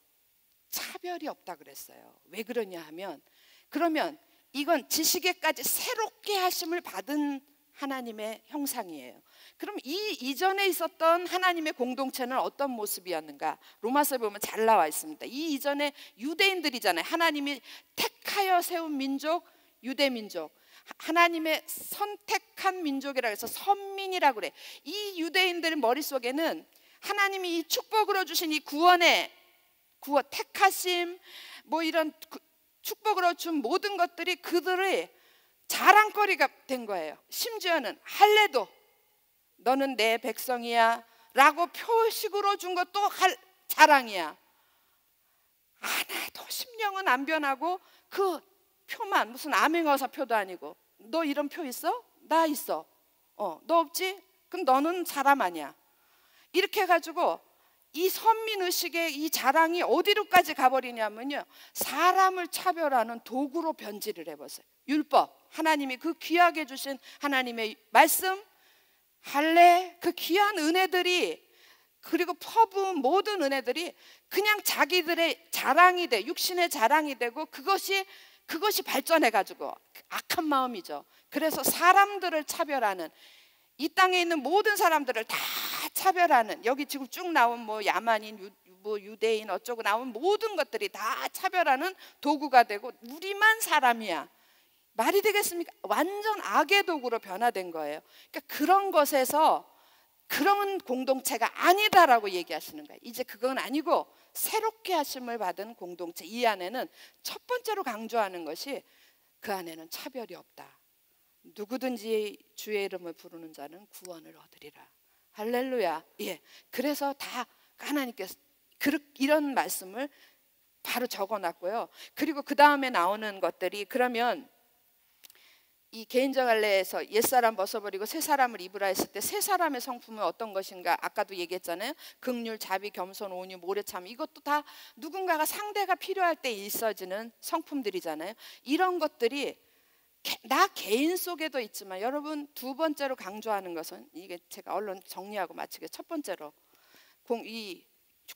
차별이 없다 그랬어요. 왜 그러냐 하면, 그러면 이건 지식에까지 새롭게 하심을 받은 하나님의 형상이에요. 그럼 이 이전에 있었던 하나님의 공동체는 어떤 모습이었는가? 로마서에 보면 잘 나와 있습니다. 이 이전에 유대인들이잖아요. 하나님이 택하여 세운 민족, 유대 민족. 하나님의 선택한 민족이라고 해서 선민이라고 그래. 이 유대인들 머릿속에는 하나님이 이 축복으로 주신 이 구원, 택하심, 뭐 이런 축복으로 준 모든 것들이 그들의 자랑거리가 된 거예요. 심지어는 할례도 너는 내 백성이야 라고 표식으로 준 것도 자랑이야. 하나도 심령은 안 변하고 그 표만 무슨 암행어사 표도 아니고, 너 이런 표 있어? 나 있어. 너 없지? 그럼 너는 사람 아니야. 이렇게 해가지고 이 선민의식의 이 자랑이 어디로까지 가버리냐면요, 사람을 차별하는 도구로 변질을 해버렸어요. 율법, 하나님이 그 귀하게 주신 하나님의 말씀, 할례, 그 귀한 은혜들이, 그리고 퍼부은 모든 은혜들이 그냥 자기들의 자랑이 돼, 육신의 자랑이 되고, 그것이 발전해가지고 악한 마음이죠. 그래서 사람들을 차별하는, 이 땅에 있는 모든 사람들을 다 차별하는, 여기 지금 쭉 나온 뭐 야만인, 뭐 유대인 어쩌고 나온 모든 것들이 다 차별하는 도구가 되고, 우리만 사람이야. 말이 되겠습니까? 완전 악의 도구로 변화된 거예요. 그러니까 그런 것에서 그런 공동체가 아니다라고 얘기하시는 거예요. 이제 그건 아니고 새롭게 하심을 받은 공동체, 이 안에는 첫 번째로 강조하는 것이 그 안에는 차별이 없다. 누구든지 주의 이름을 부르는 자는 구원을 얻으리라. 할렐루야. 예. 그래서 다 하나님께서 이런 말씀을 바로 적어놨고요. 그리고 그 다음에 나오는 것들이, 그러면 이 개인적 할례에서 옛사람 벗어버리고 새 사람을 입으라 했을 때 새 사람의 성품은 어떤 것인가? 아까도 얘기했잖아요. 긍휼, 자비, 겸손, 온유, 모래참, 이것도 다 누군가가 상대가 필요할 때 있어지는 성품들이잖아요. 이런 것들이 나 개인 속에도 있지만, 여러분 두 번째로 강조하는 것은, 이게 제가 얼른 정리하고 마치게, 첫 번째로 이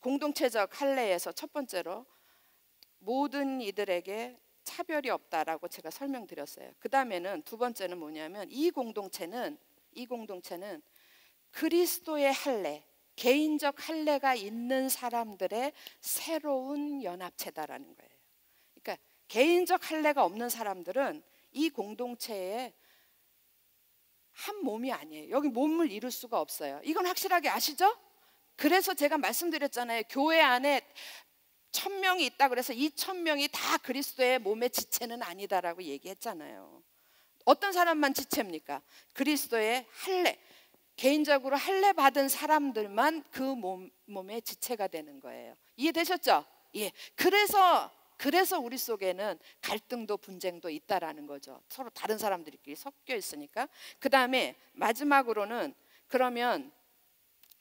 공동체적 할례에서 첫 번째로 모든 이들에게 차별이 없다라고 제가 설명드렸어요. 그 다음에는 두 번째는 뭐냐면, 이 공동체는 그리스도의 할례, 개인적 할례가 있는 사람들의 새로운 연합체다라는 거예요. 그러니까 개인적 할례가 없는 사람들은 이 공동체의 한 몸이 아니에요. 여기 몸을 이룰 수가 없어요. 이건 확실하게 아시죠? 그래서 제가 말씀드렸잖아요. 교회 안에 1000명이 있다 그래서 이 1000명이 다 그리스도의 몸의 지체는 아니다라고 얘기했잖아요. 어떤 사람만 지체입니까? 그리스도의 할례, 개인적으로 할례 받은 사람들만 그 몸의 지체가 되는 거예요. 이해되셨죠? 예. 그래서 우리 속에는 갈등도 분쟁도 있다라는 거죠. 서로 다른 사람들끼리 섞여 있으니까. 그 다음에 마지막으로는, 그러면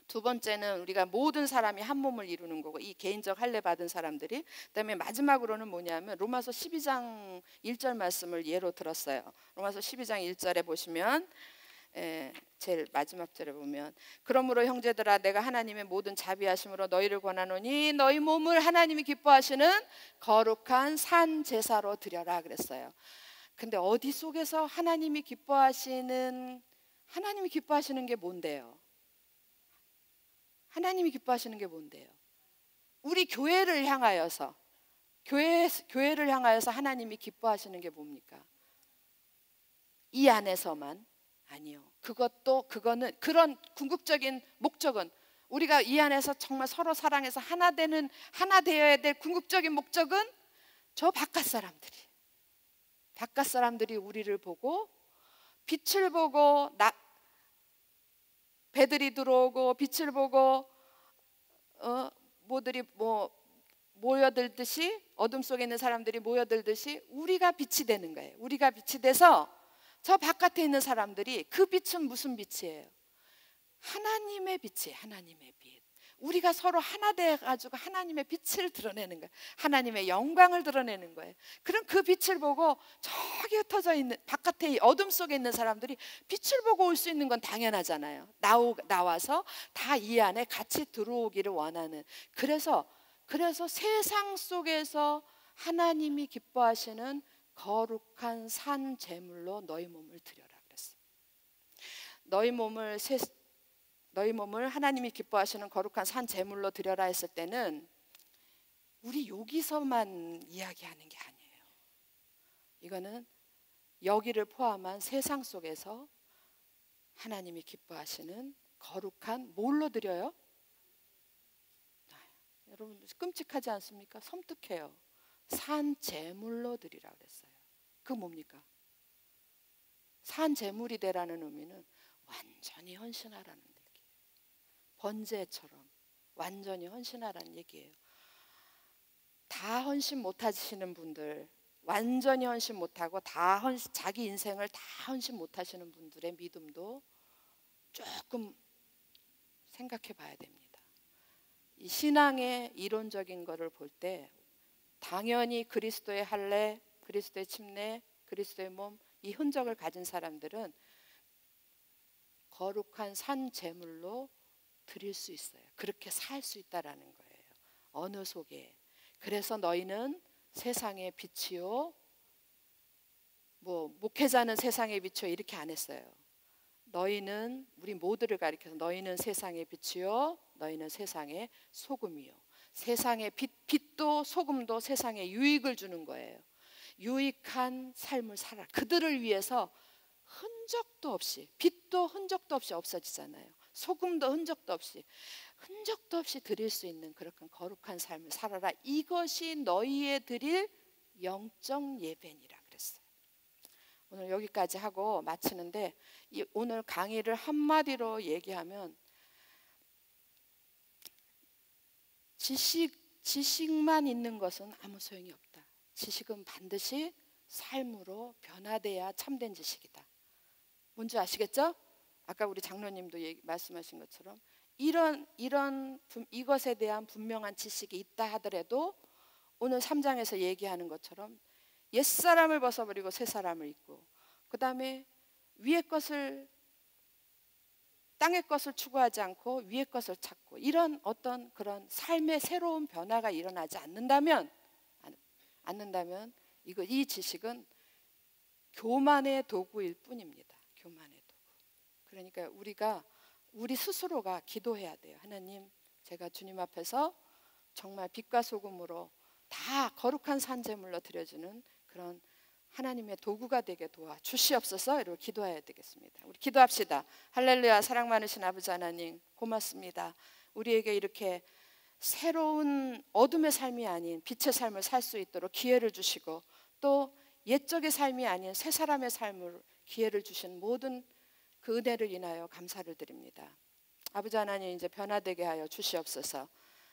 두 번째는 우리가 모든 사람이 한 몸을 이루는 거고, 이 개인적 할례 받은 사람들이. 그다음에 마지막으로는 뭐냐면 로마서 12장 1절 말씀을 예로 들었어요. 로마서 12장 1절에 보시면, 제일 마지막 절에 보면, 그러므로 형제들아 내가 하나님의 모든 자비하심으로 너희를 권하노니 너희 몸을 하나님이 기뻐하시는 거룩한 산 제사로 드려라 그랬어요. 근데 어디 속에서 하나님이 기뻐하시는 게 뭔데요? 하나님이 기뻐하시는 게 뭔데요? 우리 교회를 향하여서 하나님이 기뻐하시는 게 뭡니까? 이 안에서만? 아니요. 그거는 그런 궁극적인 목적은, 우리가 이 안에서 정말 서로 사랑해서 하나 되어야 될 궁극적인 목적은 저 바깥 사람들이 우리를 보고, 빛을 보고, 배들이 들어오고 빛을 보고 모들이 모여들듯이, 어둠 속에 있는 사람들이 모여들듯이 우리가 빛이 되는 거예요. 우리가 빛이 돼서 저 바깥에 있는 사람들이, 그 빛은 무슨 빛이에요? 하나님의 빛이에요. 하나님의 빛. 우리가 서로 하나 돼가지고 하나님의 빛을 드러내는 거예요. 하나님의 영광을 드러내는 거예요. 그럼 그 빛을 보고 저기 흩어져 있는 바깥에 어둠 속에 있는 사람들이 빛을 보고 올 수 있는 건 당연하잖아요. 나와서 다 이 안에 같이 들어오기를 원하는. 그래서 세상 속에서 하나님이 기뻐하시는 거룩한 산 제물로 너희 몸을 드려라 그랬어요. 너희 몸을 하나님이 기뻐하시는 거룩한 산 제물로 드려라 했을 때는 우리 여기서만 이야기하는 게 아니에요. 이거는 여기를 포함한 세상 속에서 하나님이 기뻐하시는 거룩한, 뭘로 드려요? 여러분 끔찍하지 않습니까? 섬뜩해요. 산 제물로 드리라 그랬어요. 그 뭡니까? 산 제물이 되라는 의미는 완전히 헌신하라는 얘기예요. 번제처럼 완전히 헌신하라는 얘기예요. 다 헌신 못하시는 분들, 완전히 헌신 못하고 자기 인생을 다 헌신 못하시는 분들의 믿음도 조금 생각해 봐야 됩니다. 이 신앙의 이론적인 거를 볼 때 당연히 그리스도의 할례, 그리스도의 침례, 그리스도의 몸, 이 흔적을 가진 사람들은 거룩한 산 제물로 드릴 수 있어요. 그렇게 살 수 있다라는 거예요. 어느 속에. 그래서 너희는 세상의 빛이요, 목회자는 세상의 빛이요 이렇게 안 했어요. 너희는, 우리 모두를 가리켜서 너희는 세상의 빛이요, 너희는 세상의 소금이요. 세상의 빛도 소금도 세상에 유익을 주는 거예요. 유익한 삶을 살아. 그들을 위해서 흔적도 없이, 빛도 흔적도 없이 없어지잖아요. 소금도 흔적도 없이 드릴 수 있는 그런 거룩한 삶을 살아라. 이것이 너희의 드릴 영적 예배니라 그랬어요. 오늘 여기까지 하고 마치는데, 오늘 강의를 한마디로 얘기하면, 지식만 있는 것은 아무 소용이 없다. 지식은 반드시 삶으로 변화돼야 참된 지식이다. 뭔지 아시겠죠? 아까 우리 장로님도 말씀하신 것처럼 이것에 대한 분명한 지식이 있다 하더라도 오늘 3장에서 얘기하는 것처럼 옛사람을 벗어버리고 새사람을 입고, 그 다음에 땅의 것을 추구하지 않고 위의 것을 찾고, 이런 어떤 그런 삶의 새로운 변화가 일어나지 않는다면 이 지식은 교만의 도구일 뿐입니다. 교만의 도구. 그러니까 우리 스스로가 기도해야 돼요. 하나님, 제가 주님 앞에서 정말 빛과 소금으로 다 거룩한 산제물로 드려주는 그런 하나님의 도구가 되게 도와주시옵소서. 이러고 기도해야 되겠습니다. 우리 기도합시다. 할렐루야. 사랑 많으신 아버지 하나님, 고맙습니다. 우리에게 이렇게 새로운 어둠의 삶이 아닌 빛의 삶을 살 수 있도록 기회를 주시고, 또 옛적의 삶이 아닌 새 사람의 삶을 기회를 주신 모든 그 은혜를 인하여 감사를 드립니다. 아버지 하나님, 이제 변화되게 하여 주시옵소서.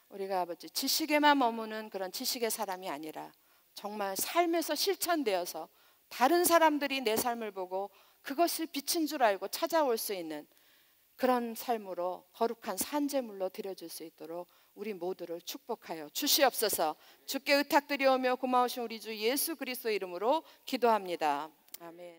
우리가 아버지 지식에만 머무는 그런 지식의 사람이 아니라 정말 삶에서 실천되어서 다른 사람들이 내 삶을 보고 그것이 빛인 줄 알고 찾아올 수 있는 그런 삶으로 거룩한 산제물로 드려질 수 있도록 우리 모두를 축복하여 주시옵소서. 주께 의탁드리오며 고마우신 우리 주 예수 그리스도의 이름으로 기도합니다. 아멘.